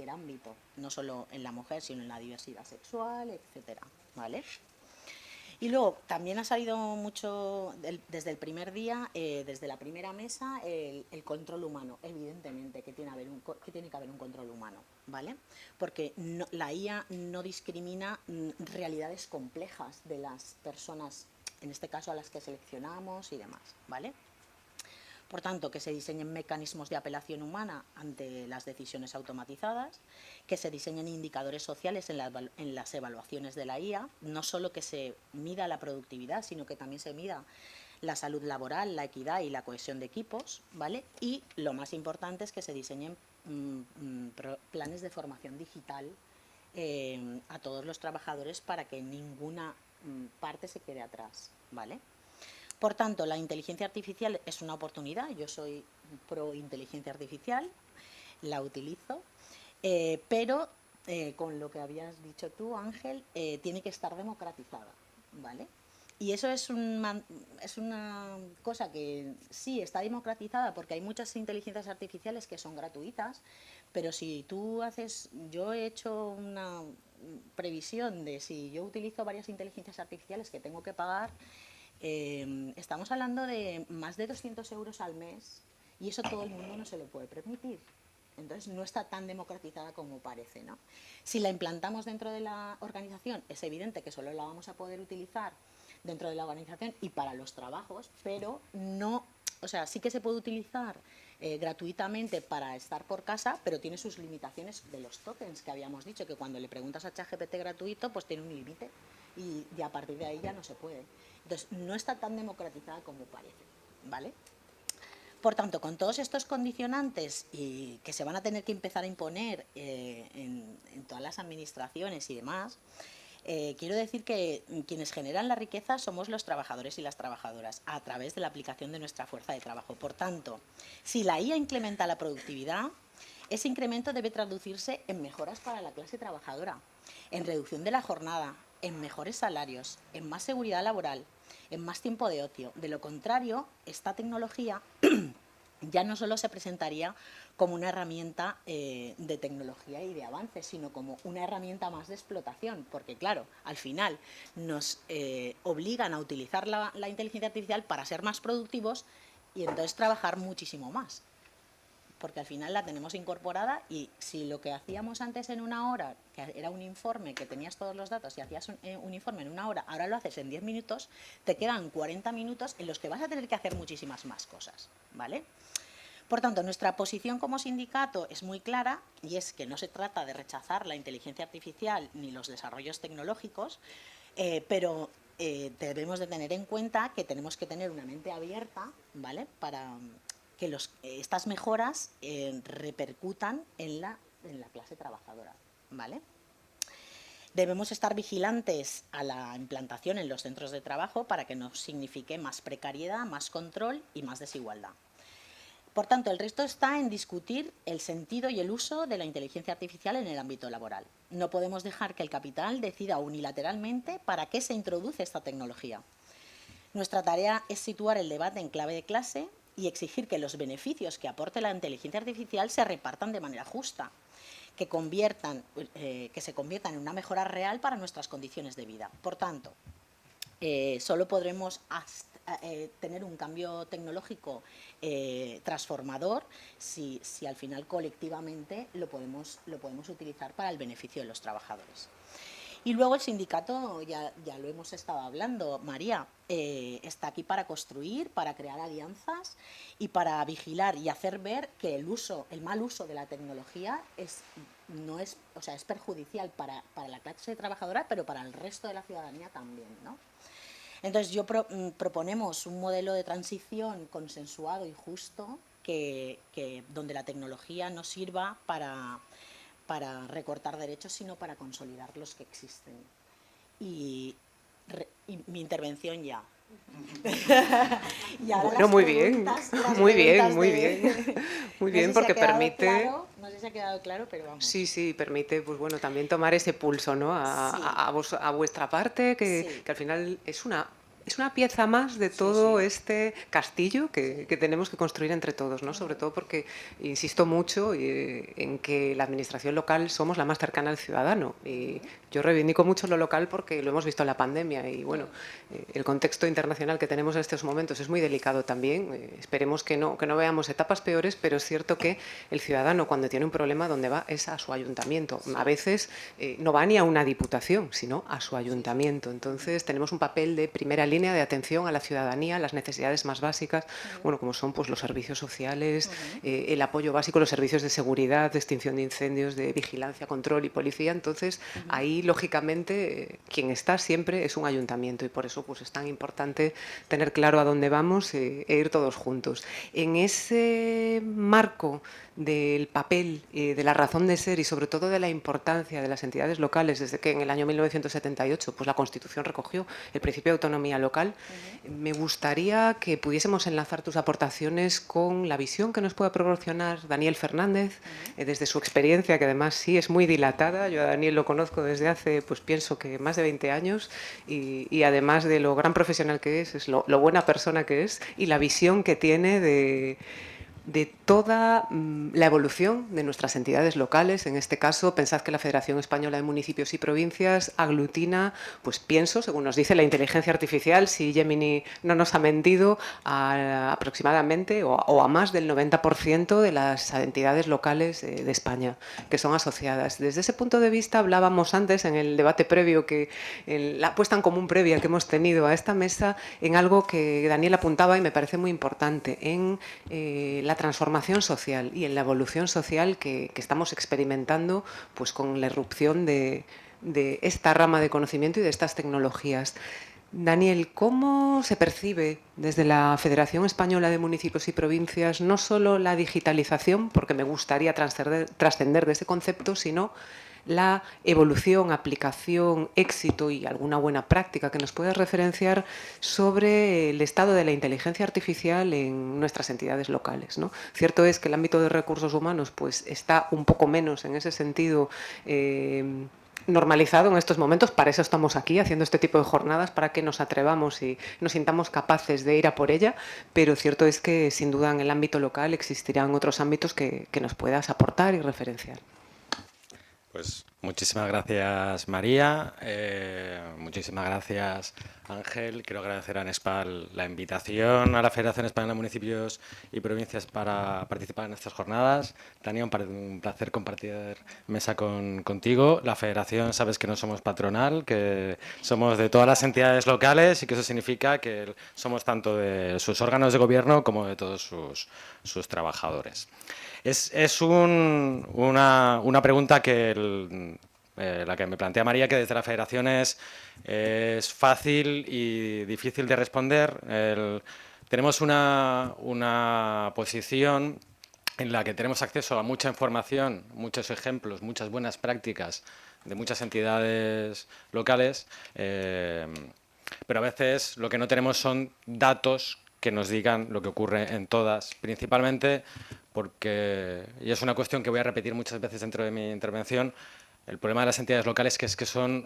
ámbito, no solo en la mujer, sino en la diversidad sexual, etcétera, ¿vale? Y luego, también ha salido mucho desde el primer día, desde la primera mesa, el control humano. Evidentemente que tiene que haber un control humano, ¿vale? Porque la IA no discrimina realidades complejas de las personas, en este caso a las que seleccionamos y demás, ¿vale? Por tanto, que se diseñen mecanismos de apelación humana ante las decisiones automatizadas, que se diseñen indicadores sociales en las evaluaciones de la IA, no solo que se mida la productividad, sino que también se mida la salud laboral, la equidad y la cohesión de equipos, ¿vale? Y lo más importante es que se diseñen planes de formación digital a todos los trabajadores para que ninguna parte se quede atrás, ¿vale? Por tanto, la inteligencia artificial es una oportunidad. Yo soy pro inteligencia artificial, la utilizo, pero con lo que habías dicho tú, Ángel, tiene que estar democratizada, ¿vale? Y eso es una cosa que sí está democratizada, porque hay muchas inteligencias artificiales que son gratuitas, pero si tú yo he hecho una previsión de si yo utilizo varias inteligencias artificiales que tengo que pagar, estamos hablando de más de 200 euros al mes, y eso todo el mundo no se lo puede permitir. Entonces no está tan democratizada como parece, ¿no? Si la implantamos dentro de la organización, es evidente que solo la vamos a poder utilizar dentro de la organización y para los trabajos, pero no, o sea, sí que se puede utilizar gratuitamente para estar por casa, pero tiene sus limitaciones de los tokens que habíamos dicho, que cuando le preguntas a ChatGPT gratuito, pues tiene un límite y a partir de ahí ya no se puede. Entonces, no está tan democratizada como parece, ¿vale? Por tanto, con todos estos condicionantes y que se van a tener que empezar a imponer en todas las administraciones y demás, quiero decir que quienes generan la riqueza somos los trabajadores y las trabajadoras a través de la aplicación de nuestra fuerza de trabajo. Por tanto, si la IA incrementa la productividad, ese incremento debe traducirse en mejoras para la clase trabajadora, en reducción de la jornada, en mejores salarios, en más seguridad laboral, en más tiempo de ocio. De lo contrario, esta tecnología ya no solo se presentaría como una herramienta de tecnología y de avance, sino como una herramienta más de explotación, porque claro, al final nos obligan a utilizar la inteligencia artificial para ser más productivos y entonces trabajar muchísimo más. porque al final la tenemos incorporada y si lo que hacíamos antes en una hora, que era un informe, que tenías todos los datos y hacías un informe en una hora, ahora lo haces en 10 minutos, te quedan 40 minutos en los que vas a tener que hacer muchísimas más cosas, ¿vale? Por tanto, nuestra posición como sindicato es muy clara y es que no se trata de rechazar la inteligencia artificial ni los desarrollos tecnológicos, pero debemos de tener en cuenta que tenemos que tener una mente abierta, ¿vale?, para que estas mejoras repercutan en la clase trabajadora, ¿vale? Debemos estar vigilantes a la implantación en los centros de trabajo para que no signifique más precariedad, más control y más desigualdad. Por tanto, el resto está en discutir el sentido y el uso de la inteligencia artificial en el ámbito laboral. No podemos dejar que el capital decida unilateralmente para qué se introduce esta tecnología. Nuestra tarea es situar el debate en clave de clase y exigir que los beneficios que aporte la inteligencia artificial se repartan de manera justa, que se conviertan en una mejora real para nuestras condiciones de vida. Por tanto, solo podremos tener un cambio tecnológico transformador si al final colectivamente lo podemos utilizar para el beneficio de los trabajadores. Y luego el sindicato, ya lo hemos estado hablando, María, está aquí para construir, para crear alianzas y para vigilar y hacer ver que el mal uso de la tecnología es perjudicial para la clase trabajadora, pero para el resto de la ciudadanía también, ¿no? Entonces, proponemos un modelo de transición consensuado y justo donde la tecnología no sirva para recortar derechos, sino para consolidar los que existen. Y mi intervención ya. Y bueno, muy bien, muy bien, muy bien. Muy bien, porque permite... Claro, no sé si ha quedado claro, pero vamos. Sí, permite, pues bueno, también tomar ese pulso, ¿no? A vuestra parte, que al final es una pieza más de todo este castillo que tenemos que construir entre todos, ¿no? Sobre todo porque insisto mucho en que la administración local somos la más cercana al ciudadano. Y yo reivindico mucho lo local porque lo hemos visto en la pandemia y, bueno, el contexto internacional que tenemos en estos momentos es muy delicado también. Esperemos que no veamos etapas peores, pero es cierto que el ciudadano, cuando tiene un problema, ¿dónde va? Es a su ayuntamiento. A veces no va ni a una diputación, sino a su ayuntamiento. Entonces, tenemos un papel de primera línea de atención a la ciudadanía, a las necesidades más básicas, bueno, como son pues los servicios sociales, el apoyo básico, los servicios de seguridad, de extinción de incendios, de vigilancia, control y policía. Entonces, ahí, lógicamente, quien está siempre es un ayuntamiento y por eso pues es tan importante tener claro a dónde vamos e ir todos juntos. En ese marco del papel, de la razón de ser y sobre todo de la importancia de las entidades locales, desde que en el año 1978 pues la Constitución recogió el principio de autonomía local, me gustaría que pudiésemos enlazar tus aportaciones con la visión que nos pueda proporcionar Daniel Fernández, desde su experiencia, que además sí es muy dilatada. Yo a Daniel lo conozco desde hace, pues pienso que más de 20 años y además de lo gran profesional que es lo buena persona que es y la visión que tiene de toda la evolución de nuestras entidades locales. En este caso, pensad que la Federación Española de Municipios y Provincias aglutina, pues pienso, según nos dice la inteligencia artificial, si Gemini no nos ha mentido, aproximadamente o a más del 90% de las entidades locales de España que son asociadas. Desde ese punto de vista, hablábamos antes en el debate previo, la puesta en común previa que hemos tenido a esta mesa, en algo que Daniel apuntaba y me parece muy importante, en la transformación social y en la evolución social que estamos experimentando pues con la irrupción de esta rama de conocimiento y de estas tecnologías. Daniel, ¿cómo se percibe desde la Federación Española de Municipios y Provincias no solo la digitalización, porque me gustaría trascender de ese concepto, sino la evolución, aplicación, éxito y alguna buena práctica que nos puedas referenciar sobre el estado de la inteligencia artificial en nuestras entidades locales, ¿no? Cierto es que el ámbito de recursos humanos pues, está un poco menos en ese sentido normalizado en estos momentos. Para eso estamos aquí haciendo este tipo de jornadas, para que nos atrevamos y nos sintamos capaces de ir a por ella, pero cierto es que sin duda en el ámbito local existirán otros ámbitos que nos puedas aportar y referenciar. Pues muchísimas gracias, María. Muchísimas gracias Ángel, quiero agradecer a NESPAL la invitación a la Federación Española de Municipios y Provincias para participar en estas jornadas. Tania, un placer compartir mesa contigo. La Federación, sabes que no somos patronal, que somos de todas las entidades locales y que eso significa que somos tanto de sus órganos de gobierno como de todos sus trabajadores. Es una pregunta que la que me plantea María, que desde la Federación es fácil y difícil de responder. Tenemos una posición en la que tenemos acceso a mucha información, muchos ejemplos, muchas buenas prácticas de muchas entidades locales, pero a veces lo que no tenemos son datos que nos digan lo que ocurre en todas, principalmente porque, y es una cuestión que voy a repetir muchas veces dentro de mi intervención, el problema de las entidades locales es que son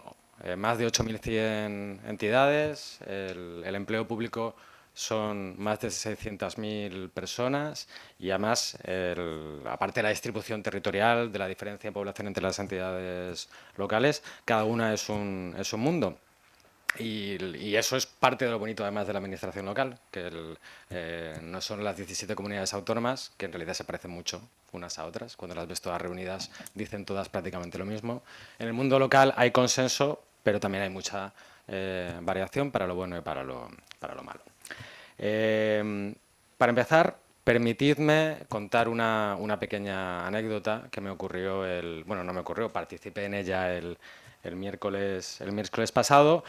más de 8.100 entidades, el empleo público son más de 600.000 personas y además, aparte de la distribución territorial, de la diferencia de población entre las entidades locales, cada una es un mundo. Y eso es parte de lo bonito, además, de la administración local, que no son las 17 comunidades autónomas, que en realidad se parecen mucho unas a otras. Cuando las ves todas reunidas, dicen todas prácticamente lo mismo. En el mundo local hay consenso, pero también hay mucha variación para lo bueno y para lo malo. Para empezar, permitidme contar una pequeña anécdota que me ocurrió, bueno, no me ocurrió, participé en ella el miércoles pasado.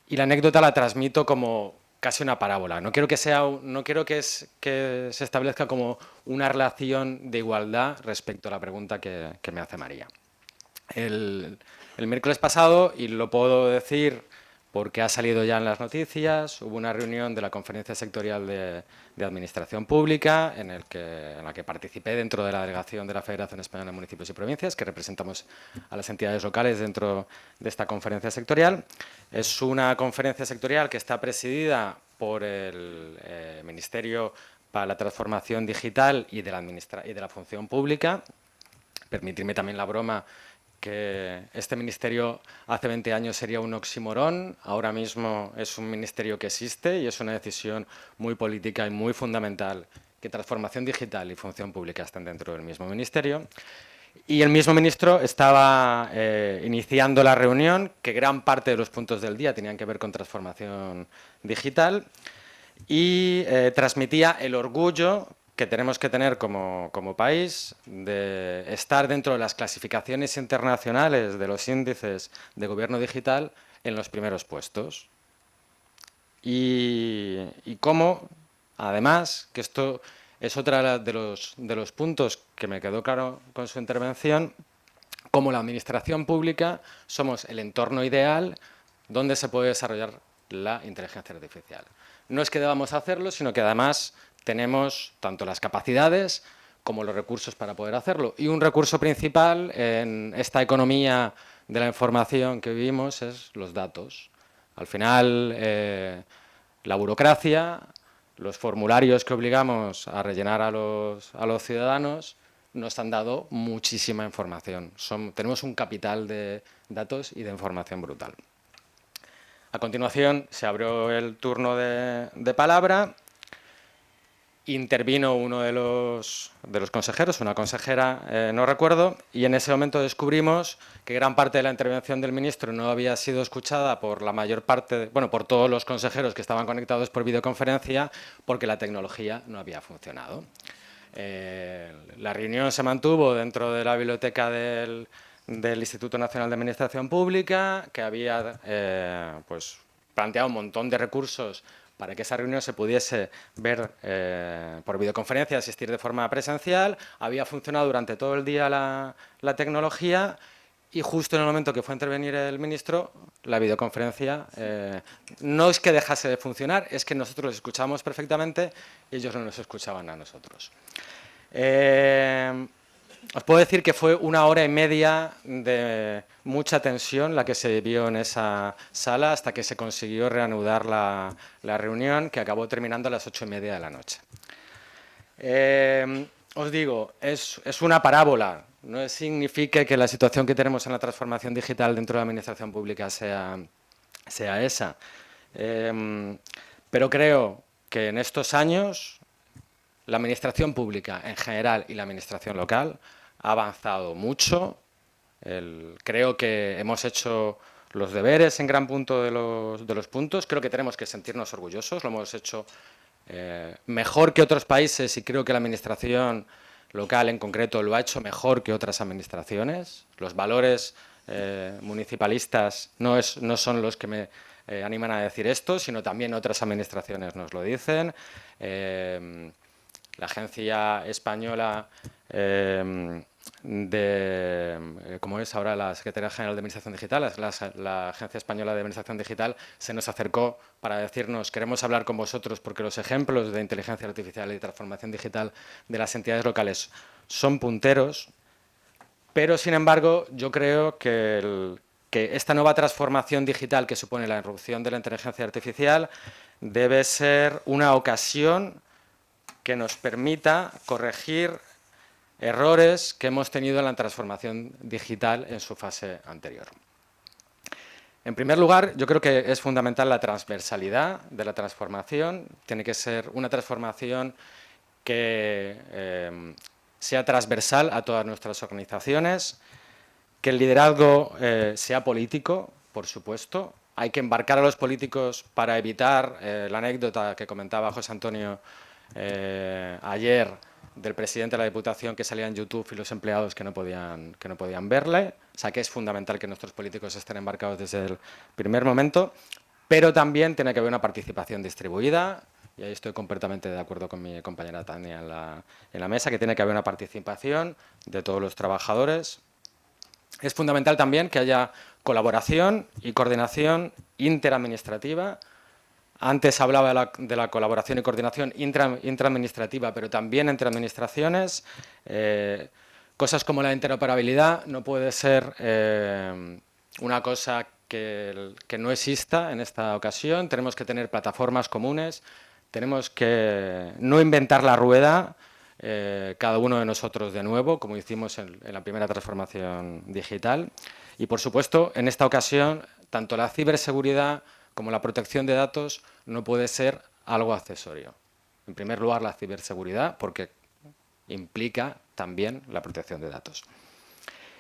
Y la anécdota la transmito como casi una parábola. No quiero que se establezca como una relación de igualdad respecto a la pregunta que me hace María. El miércoles pasado, y lo puedo decir porque ha salido ya en las noticias, hubo una reunión de la Conferencia Sectorial de Administración Pública en la que participé dentro de la delegación de la Federación Española de Municipios y Provincias, que representamos a las entidades locales dentro de esta conferencia sectorial. Es una conferencia sectorial que está presidida por el Ministerio para la Transformación Digital y de la Función Pública. Permitirme también la broma que este ministerio hace 20 años sería un oxímoron, ahora mismo es un ministerio que existe y es una decisión muy política y muy fundamental que transformación digital y función pública estén dentro del mismo ministerio. Y el mismo ministro estaba iniciando la reunión, que gran parte de los puntos del día tenían que ver con transformación digital, y transmitía el orgullo que tenemos que tener como país de estar dentro de las clasificaciones internacionales de los índices de gobierno digital en los primeros puestos. Y cómo, además, que esto es otro de los puntos que me quedó claro con su intervención, como la administración pública somos el entorno ideal donde se puede desarrollar la inteligencia artificial. No es que debamos hacerlo, sino que además tenemos tanto las capacidades como los recursos para poder hacerlo. Y un recurso principal en esta economía de la información que vivimos es los datos. Al final, la burocracia, los formularios que obligamos a rellenar a los ciudadanos nos han dado muchísima información. Tenemos un capital de datos y de información brutal. A continuación, se abrió el turno de palabra. Intervino uno de los consejeros, una consejera, no recuerdo, y en ese momento descubrimos que gran parte de la intervención del ministro no había sido escuchada por la mayor parte, por todos los consejeros que estaban conectados por videoconferencia, porque la tecnología no había funcionado. La reunión se mantuvo dentro de la biblioteca del Instituto Nacional de Administración Pública, que había planteado un montón de recursos para que esa reunión se pudiese ver por videoconferencia, asistir de forma presencial. Había funcionado durante todo el día la tecnología y justo en el momento que fue a intervenir el ministro, la videoconferencia no es que dejase de funcionar, es que nosotros los escuchábamos perfectamente y ellos no nos escuchaban a nosotros. Os puedo decir que fue 1 hora y media de mucha tensión la que se vivió en esa sala hasta que se consiguió reanudar la reunión, que acabó terminando a las 8:30 de la noche. Os digo, es una parábola, no significa que la situación que tenemos en la transformación digital dentro de la administración pública sea esa. Pero creo que en estos años la administración pública en general y la administración local ha avanzado mucho. Creo que hemos hecho los deberes en gran punto de los puntos. Creo que tenemos que sentirnos orgullosos. Lo hemos hecho mejor que otros países y creo que la administración local en concreto lo ha hecho mejor que otras administraciones. Los valores municipalistas no son los que me animan a decir esto, sino también otras administraciones nos lo dicen. La Agencia Española como es ahora la Secretaría General de Administración Digital, la Agencia Española de Administración Digital, se nos acercó para decirnos: queremos hablar con vosotros porque los ejemplos de inteligencia artificial y transformación digital de las entidades locales son punteros, pero sin embargo yo creo que esta nueva transformación digital que supone la irrupción de la inteligencia artificial debe ser una ocasión que nos permita corregir errores que hemos tenido en la transformación digital en su fase anterior. En primer lugar, yo creo que es fundamental la transversalidad de la transformación. Tiene que ser una transformación que sea transversal a todas nuestras organizaciones, que el liderazgo sea político, por supuesto. Hay que embarcar a los políticos para evitar la anécdota que comentaba José Antonio ayer, del presidente de la Diputación que salía en YouTube y los empleados que no podían verle. O sea que es fundamental que nuestros políticos estén embarcados desde el primer momento, pero también tiene que haber una participación distribuida, y ahí estoy completamente de acuerdo con mi compañera Tania en la mesa, que tiene que haber una participación de todos los trabajadores. Es fundamental también que haya colaboración y coordinación interadministrativa. Antes hablaba de la colaboración y coordinación intraadministrativa, pero también entre administraciones. Cosas como la interoperabilidad no puede ser una cosa que no exista en esta ocasión. Tenemos que tener plataformas comunes, tenemos que no inventar la rueda cada uno de nosotros de nuevo, como hicimos en la primera transformación digital. Y, por supuesto, en esta ocasión, tanto la ciberseguridad como la protección de datos no puede ser algo accesorio. En primer lugar, la ciberseguridad, porque implica también la protección de datos.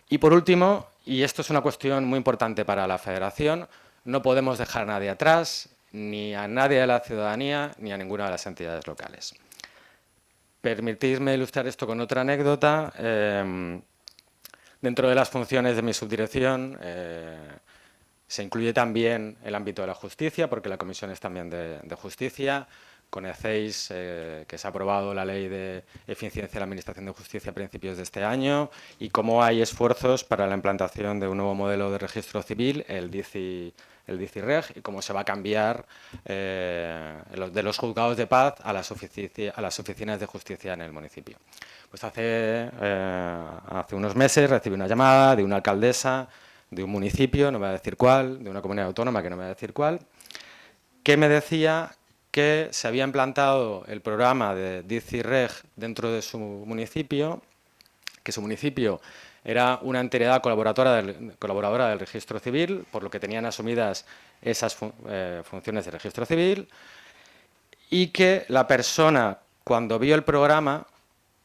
Y por último, y esto es una cuestión muy importante para la Federación, no podemos dejar a nadie atrás, ni a nadie de la ciudadanía, ni a ninguna de las entidades locales. Permitidme ilustrar esto con otra anécdota. Dentro de las funciones de mi subdirección se incluye también el ámbito de la justicia, porque la comisión es también de justicia. Conocéis que se ha aprobado la Ley de Eficiencia de la Administración de Justicia a principios de este año y cómo hay esfuerzos para la implantación de un nuevo modelo de registro civil, el DICIREG, y cómo se va a cambiar de los juzgados de paz a las oficinas de justicia en el municipio. Pues hace unos meses recibí una llamada de una alcaldesa de un municipio, no me voy a decir cuál, de una comunidad autónoma que no me voy a decir cuál, que me decía que se había implantado el programa de DICIREG dentro de su municipio, que su municipio era una entidad colaboradora del registro civil, por lo que tenían asumidas esas funciones de registro civil, y que la persona, cuando vio el programa,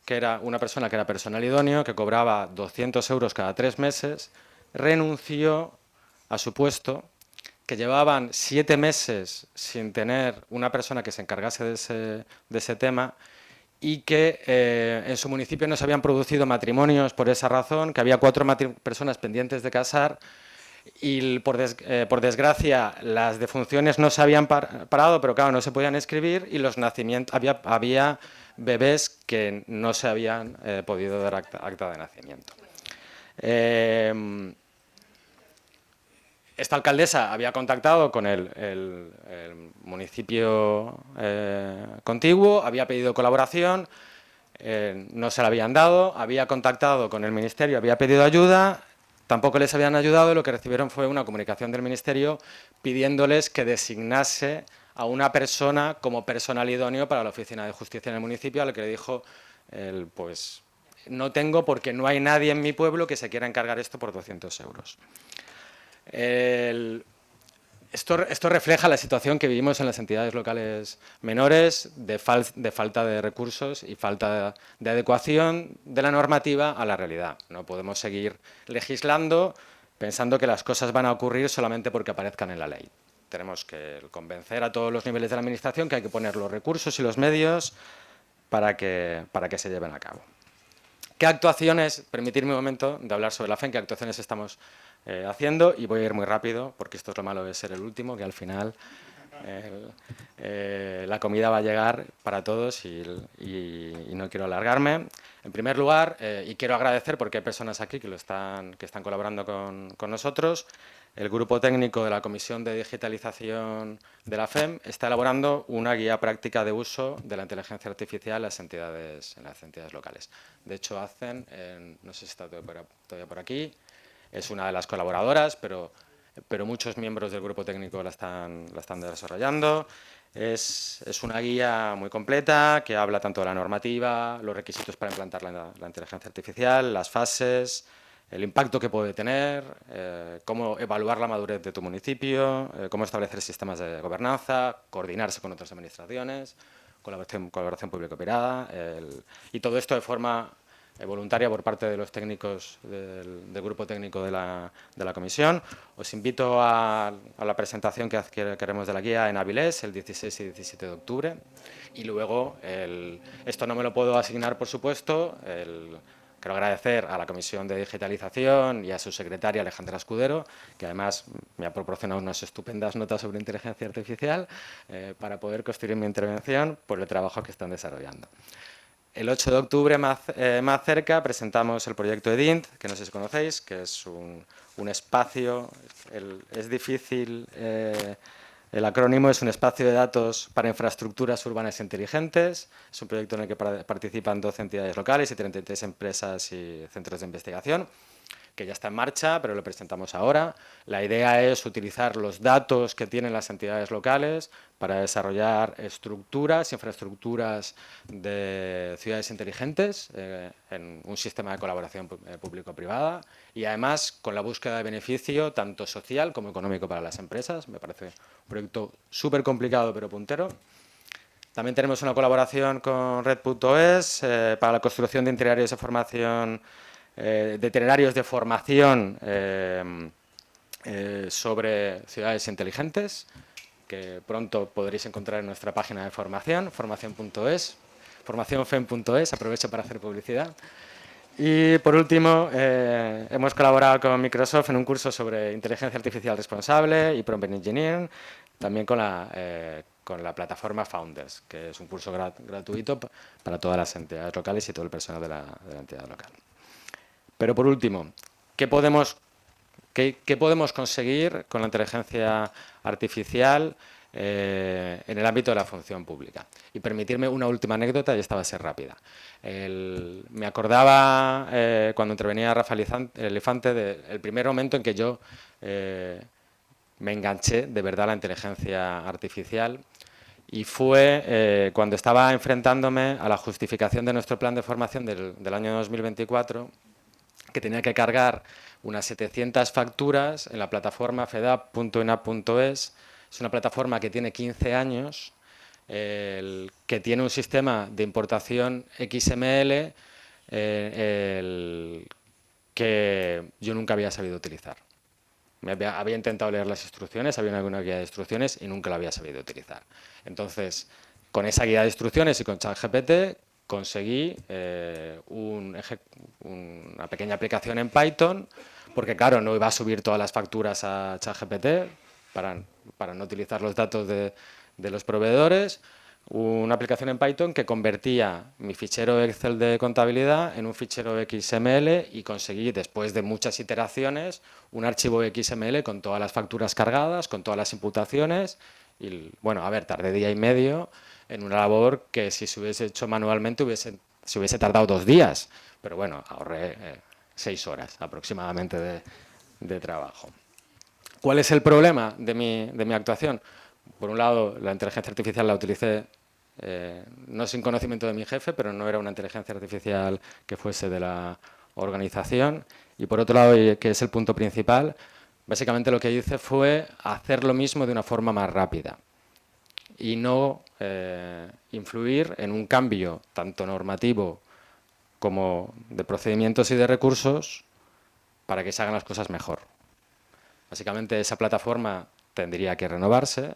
que era una persona que era personal idóneo, que cobraba 200 euros cada 3 meses, renunció a su puesto, que llevaban 7 meses sin tener una persona que se encargase de ese tema y que en su municipio no se habían producido matrimonios por esa razón, que había 4 personas pendientes de casar y por desgracia las defunciones no se habían parado, pero claro, no se podían inscribir y los nacimientos había bebés que no se habían podido dar acta de nacimiento. Esta alcaldesa había contactado con el municipio contiguo, había pedido colaboración, no se la habían dado, había contactado con el ministerio, había pedido ayuda, tampoco les habían ayudado y lo que recibieron fue una comunicación del ministerio pidiéndoles que designase a una persona como personal idóneo para la oficina de justicia en el municipio, a lo que le dijo, pues no tengo porque no hay nadie en mi pueblo que se quiera encargar esto por 200 euros. Esto refleja la situación que vivimos en las entidades locales menores de falta de recursos y falta de adecuación de la normativa a la realidad. No podemos seguir legislando pensando que las cosas van a ocurrir solamente porque aparezcan en la ley. Tenemos que convencer a todos los niveles de la Administración que hay que poner los recursos y los medios para que se lleven a cabo. ¿Qué actuaciones, permitirme un momento de hablar sobre la FEM, qué actuaciones estamos haciendo? Y voy a ir muy rápido, porque esto es lo malo de ser el último, que al final la comida va a llegar para todos y no quiero alargarme. En primer lugar, y quiero agradecer, porque hay personas aquí que están colaborando con nosotros, el grupo técnico de la Comisión de Digitalización de la FEM está elaborando una guía práctica de uso de la inteligencia artificial en las entidades locales. De hecho, no sé si está todavía por aquí, es una de las colaboradoras, pero muchos miembros del grupo técnico la están desarrollando. Es una guía muy completa que habla tanto de la normativa, los requisitos para implantar la inteligencia artificial, las fases, el impacto que puede tener, cómo evaluar la madurez de tu municipio, cómo establecer sistemas de gobernanza, coordinarse con otras administraciones, colaboración público-privada, y todo esto de forma voluntaria por parte de los técnicos del grupo técnico de la comisión. Os invito a la presentación que haremos de la guía en Avilés el 16 y 17 de octubre. Y luego, esto no me lo puedo asignar, por supuesto. Quiero agradecer a la Comisión de Digitalización y a su secretaria, Alejandra Escudero, que además me ha proporcionado unas estupendas notas sobre inteligencia artificial para poder construir mi intervención por el trabajo que están desarrollando. El 8 de octubre, más cerca, presentamos el proyecto EDINT, que no sé si conocéis, que es un espacio, es difícil, el acrónimo es un espacio de datos para infraestructuras urbanas inteligentes. Es un proyecto en el que participan 12 entidades locales y 33 empresas y centros de investigación, que ya está en marcha, pero lo presentamos ahora. La idea es utilizar los datos que tienen las entidades locales para desarrollar infraestructuras de ciudades inteligentes en un sistema de colaboración público-privada y además con la búsqueda de beneficio tanto social como económico para las empresas. Me parece un proyecto súper complicado pero puntero. También tenemos una colaboración con Red.es para la construcción de itinerarios de formación sobre ciudades inteligentes, que pronto podréis encontrar en nuestra página de formación, formación.es, formacionfem.es, aprovecho para hacer publicidad. Y por último, hemos colaborado con Microsoft en un curso sobre inteligencia artificial responsable y prompt engineering, también con la plataforma Founders, que es un curso gratuito para todas las entidades locales y todo el personal de la entidad local. Pero por último, ¿qué podemos conseguir con la inteligencia artificial en el ámbito de la función pública? Y permitirme una última anécdota, y esta va a ser rápida. Me acordaba cuando intervenía Rafael Elefante del primer momento en que yo me enganché de verdad a la inteligencia artificial. Y fue cuando estaba enfrentándome a la justificación de nuestro plan de formación del año 2024, que tenía que cargar unas 700 facturas en la plataforma fedap.enap.es. Es una plataforma que tiene 15 años, que tiene un sistema de importación XML que yo nunca había sabido utilizar. Había intentado leer las instrucciones, había alguna guía de instrucciones y nunca la había sabido utilizar. Entonces, con esa guía de instrucciones y con ChatGPT, conseguí una pequeña aplicación en Python, porque claro, no iba a subir todas las facturas a ChatGPT para no utilizar los datos de los proveedores. Una aplicación en Python que convertía mi fichero Excel de contabilidad en un fichero XML y conseguí, después de muchas iteraciones, un archivo XML con todas las facturas cargadas, con todas las imputaciones. Y bueno, a ver, tardé día y medio en una labor que si se hubiese hecho manualmente se hubiese tardado 2 días. Pero bueno, ahorré 6 horas aproximadamente de trabajo. ¿Cuál es el problema de mi actuación? Por un lado, la inteligencia artificial la utilicé no sin conocimiento de mi jefe, pero no era una inteligencia artificial que fuese de la organización. Y por otro lado, y que es el punto principal, básicamente lo que hice fue hacer lo mismo de una forma más rápida y no influir en un cambio tanto normativo como de procedimientos y de recursos para que se hagan las cosas mejor. Básicamente esa plataforma tendría que renovarse,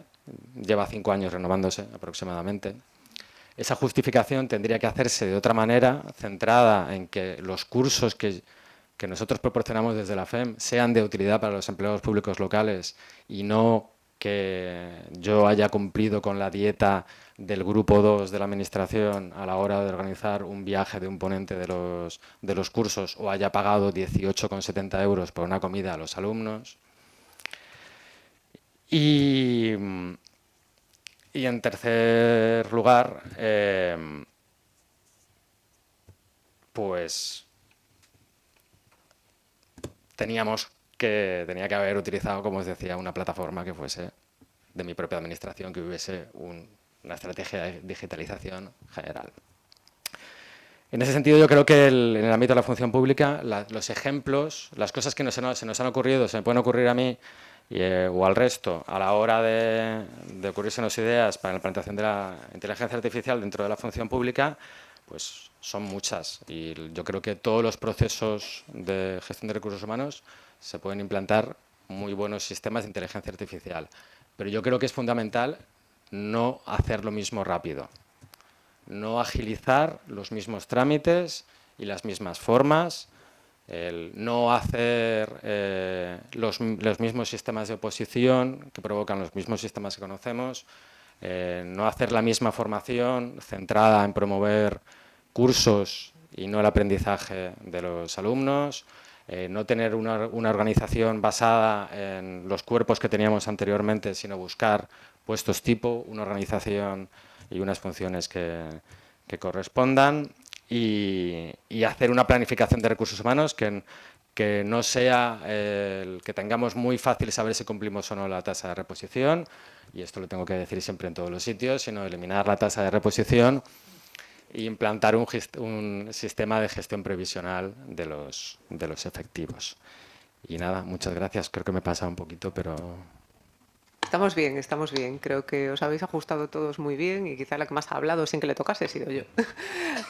lleva 5 años renovándose aproximadamente. Esa justificación tendría que hacerse de otra manera, centrada en que los cursos que nosotros proporcionamos desde la FEM sean de utilidad para los empleados públicos locales y no que yo haya cumplido con la dieta del grupo 2 de la Administración a la hora de organizar un viaje de un ponente de los cursos o haya pagado 18,70 euros por una comida a los alumnos. Y en tercer lugar, pues tenía que haber utilizado, como os decía, una plataforma que fuese de mi propia administración, que hubiese una estrategia de digitalización general. En ese sentido, yo creo que en el ámbito de la función pública, los ejemplos, las cosas que se nos han ocurrido, se me pueden ocurrir a mí o al resto, a la hora de ocurrirse ideas para la implantación de la inteligencia artificial dentro de la función pública, pues son muchas. Y yo creo que todos los procesos de gestión de recursos humanos se pueden implantar muy buenos sistemas de inteligencia artificial. Pero yo creo que es fundamental no hacer lo mismo rápido, no agilizar los mismos trámites y las mismas formas, el no hacer los mismos sistemas de oposición que provocan los mismos sistemas que conocemos, no hacer la misma formación centrada en promover cursos y no el aprendizaje de los alumnos, no tener una organización basada en los cuerpos que teníamos anteriormente, sino buscar puestos tipo, una organización y unas funciones que correspondan y hacer una planificación de recursos humanos que no sea el que tengamos muy fácil saber si cumplimos o no la tasa de reposición, y esto lo tengo que decir siempre en todos los sitios, sino eliminar la tasa de reposición e implantar un sistema de gestión previsional de los efectivos. Y nada, muchas gracias. Creo que me he pasado un poquito, pero... Estamos bien, estamos bien. Creo que os habéis ajustado todos muy bien y quizá la que más ha hablado sin que le tocase he sido yo.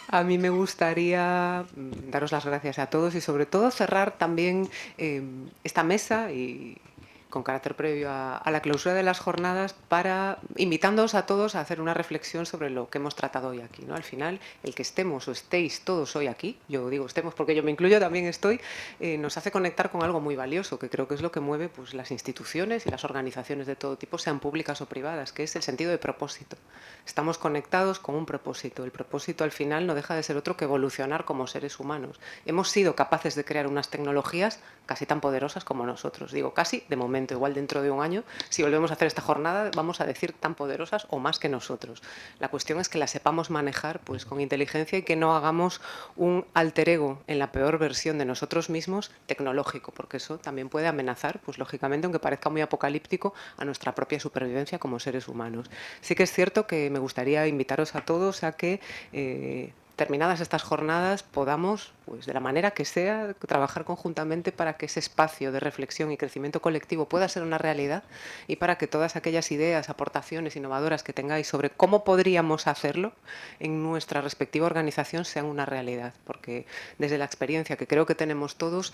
A mí me gustaría daros las gracias a todos y sobre todo cerrar también esta mesa y con carácter previo a la clausura de las jornadas, invitándoos a todos a hacer una reflexión sobre lo que hemos tratado hoy aquí, ¿no? Al final, el que estemos o estéis todos hoy aquí, yo digo estemos porque yo me incluyo, también estoy, nos hace conectar con algo muy valioso, que creo que es lo que mueve pues, las instituciones y las organizaciones de todo tipo, sean públicas o privadas, que es el sentido de propósito. Estamos conectados con un propósito. El propósito al final no deja de ser otro que evolucionar como seres humanos. Hemos sido capaces de crear unas tecnologías casi tan poderosas como nosotros. Digo casi, de momento, igual dentro de un año, si volvemos a hacer esta jornada, vamos a decir tan poderosas o más que nosotros. La cuestión es que las sepamos manejar pues, con inteligencia y que no hagamos un alter ego en la peor versión de nosotros mismos tecnológico, porque eso también puede amenazar, pues lógicamente, aunque parezca muy apocalíptico, a nuestra propia supervivencia como seres humanos. Sí que es cierto que me gustaría invitaros a todos a que terminadas estas jornadas podamos, pues de la manera que sea, trabajar conjuntamente para que ese espacio de reflexión y crecimiento colectivo pueda ser una realidad y para que todas aquellas ideas, aportaciones innovadoras que tengáis sobre cómo podríamos hacerlo en nuestra respectiva organización sean una realidad. Porque desde la experiencia que creo que tenemos todos,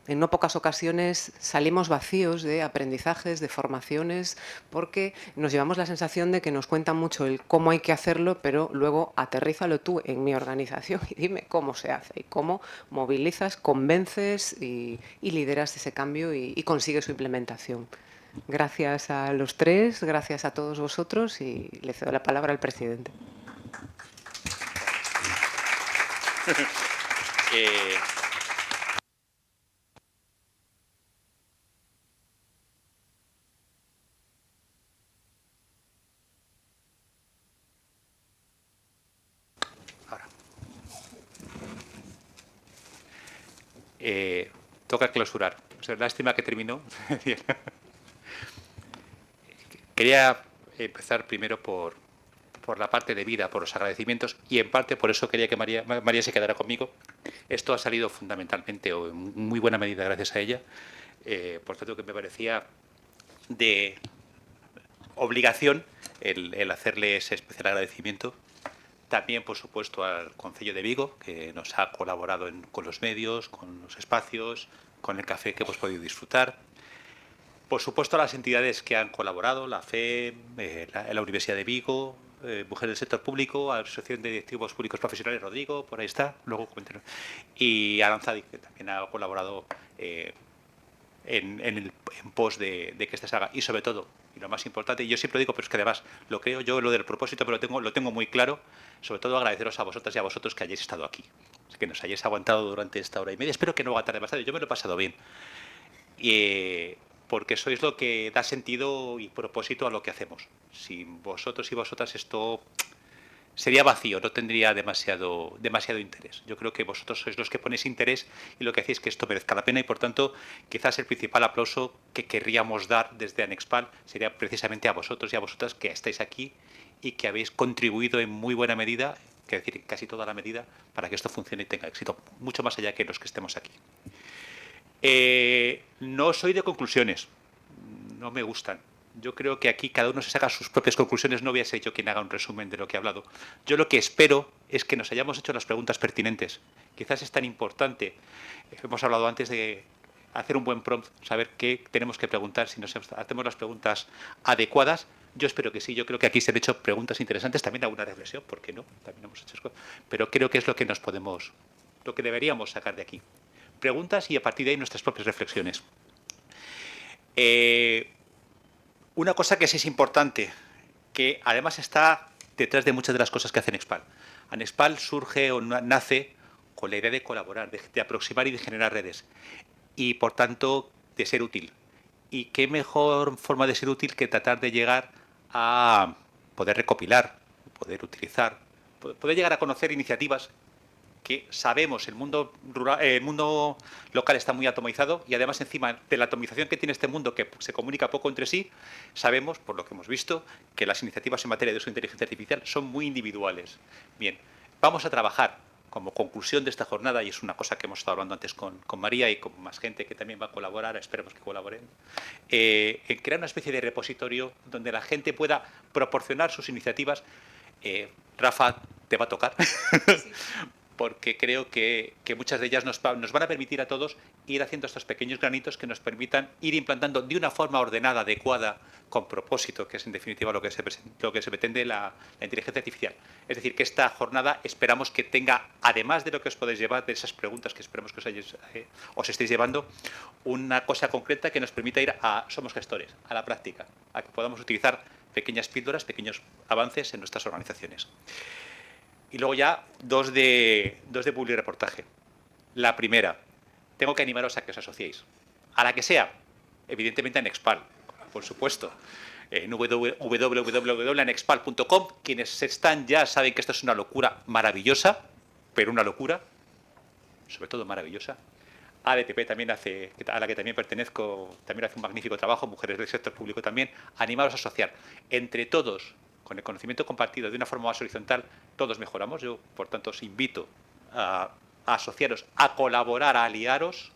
en no pocas ocasiones salimos vacíos de aprendizajes, de formaciones, porque nos llevamos la sensación de que nos cuentan mucho el cómo hay que hacerlo, pero luego aterrízalo tú en mi organización y dime cómo se hace y cómo movilizas, convences y lideras ese cambio y consigues su implementación. Gracias a los tres, gracias a todos vosotros y le cedo la palabra al presidente. Toca clausurar. O sea, lástima que terminó. Quería empezar primero por la parte de vida, por los agradecimientos, y en parte por eso quería que María se quedara conmigo. Esto ha salido fundamentalmente, o en muy buena medida gracias a ella, Por tanto, que me parecía de obligación el hacerle ese especial agradecimiento. También, por supuesto, al Concello de Vigo, que nos ha colaborado con los medios, con los espacios, con el café que hemos podido disfrutar. Por supuesto, a las entidades que han colaborado, la FEM, la Universidad de Vigo, Mujeres del Sector Público, a la Asociación de Directivos Públicos Profesionales, Rodrigo, por ahí está, luego comentaré, y Aranzadi, que también ha colaborado en pos de que esto se haga. Y sobre todo, y lo más importante, y yo siempre digo, pero es que además lo creo yo, lo del propósito, pero lo tengo muy claro, sobre todo agradeceros a vosotras y a vosotros que hayáis estado aquí, que nos hayáis aguantado durante esta hora y media. Espero que no haga tarde demasiado, yo me lo he pasado bien. Porque sois lo que da sentido y propósito a lo que hacemos. Sin vosotros y vosotras esto sería vacío, no tendría demasiado interés. Yo creo que vosotros sois los que ponéis interés y lo que hacéis que esto merezca la pena, y por tanto quizás el principal aplauso que querríamos dar desde Anexpal sería precisamente a vosotros y a vosotras que estáis aquí y que habéis contribuido en muy buena medida, que decir, en casi toda la medida, para que esto funcione y tenga éxito, mucho más allá que los que estemos aquí. No soy de conclusiones, no me gustan. Yo creo que aquí cada uno se saca sus propias conclusiones, no voy a ser yo quien haga un resumen de lo que he hablado. Yo lo que espero es que nos hayamos hecho las preguntas pertinentes. Quizás es tan importante, hemos hablado antes de hacer un buen prompt, saber qué tenemos que preguntar, si nos hacemos las preguntas adecuadas. Yo espero que sí, yo creo que aquí se han hecho preguntas interesantes, también alguna reflexión, ¿por qué no? También hemos hecho cosas, pero creo que es lo que lo que deberíamos sacar de aquí. Preguntas y a partir de ahí nuestras propias reflexiones. Una cosa que sí es importante, que además está detrás de muchas de las cosas que hace Anexpal. Anexpal surge o nace con la idea de colaborar, de aproximar y de generar redes. Y por tanto, de ser útil. ¿Y qué mejor forma de ser útil que tratar de llegar a poder recopilar, poder utilizar, poder llegar a conocer iniciativas que sabemos el mundo rural, el mundo local está muy atomizado, y además encima de la atomización que tiene este mundo, que se comunica poco entre sí, sabemos, por lo que hemos visto, que las iniciativas en materia de uso de inteligencia artificial son muy individuales. Bien, vamos a trabajar como conclusión de esta jornada, y es una cosa que hemos estado hablando antes con María y con más gente que también va a colaborar, esperemos que colaboren, en crear una especie de repositorio donde la gente pueda proporcionar sus iniciativas. Rafa, te va a tocar. Sí. Porque creo que muchas de ellas nos van a permitir a todos ir haciendo estos pequeños granitos que nos permitan ir implantando de una forma ordenada, adecuada, con propósito, que es en definitiva lo que se pretende la inteligencia artificial. Es decir, que esta jornada esperamos que tenga, además de lo que os podéis llevar, de esas preguntas que esperemos que os estéis llevando, una cosa concreta que nos permita ir somos gestores, a la práctica, a que podamos utilizar pequeñas píldoras, pequeños avances en nuestras organizaciones. Y luego ya dos de publireportaje. La primera, tengo que animaros a que os asociéis. A la que sea, evidentemente a Anexpal, por supuesto. En www.anexpal.com. Quienes están ya saben que esto es una locura maravillosa, pero una locura, sobre todo maravillosa. ADTP también hace, a la que también pertenezco, también hace un magnífico trabajo, Mujeres del Sector Público también. Animaros a asociar. Entre todos, con el conocimiento compartido de una forma más horizontal, todos mejoramos. Yo, por tanto, os invito a asociaros, a colaborar, a aliaros,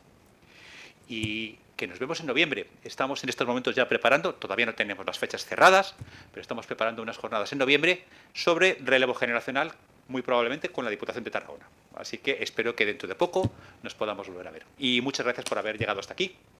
y que nos vemos en noviembre. Estamos en estos momentos ya preparando, todavía no tenemos las fechas cerradas, pero estamos preparando unas jornadas en noviembre sobre relevo generacional, muy probablemente con la Diputación de Tarragona. Así que espero que dentro de poco nos podamos volver a ver. Y muchas gracias por haber llegado hasta aquí.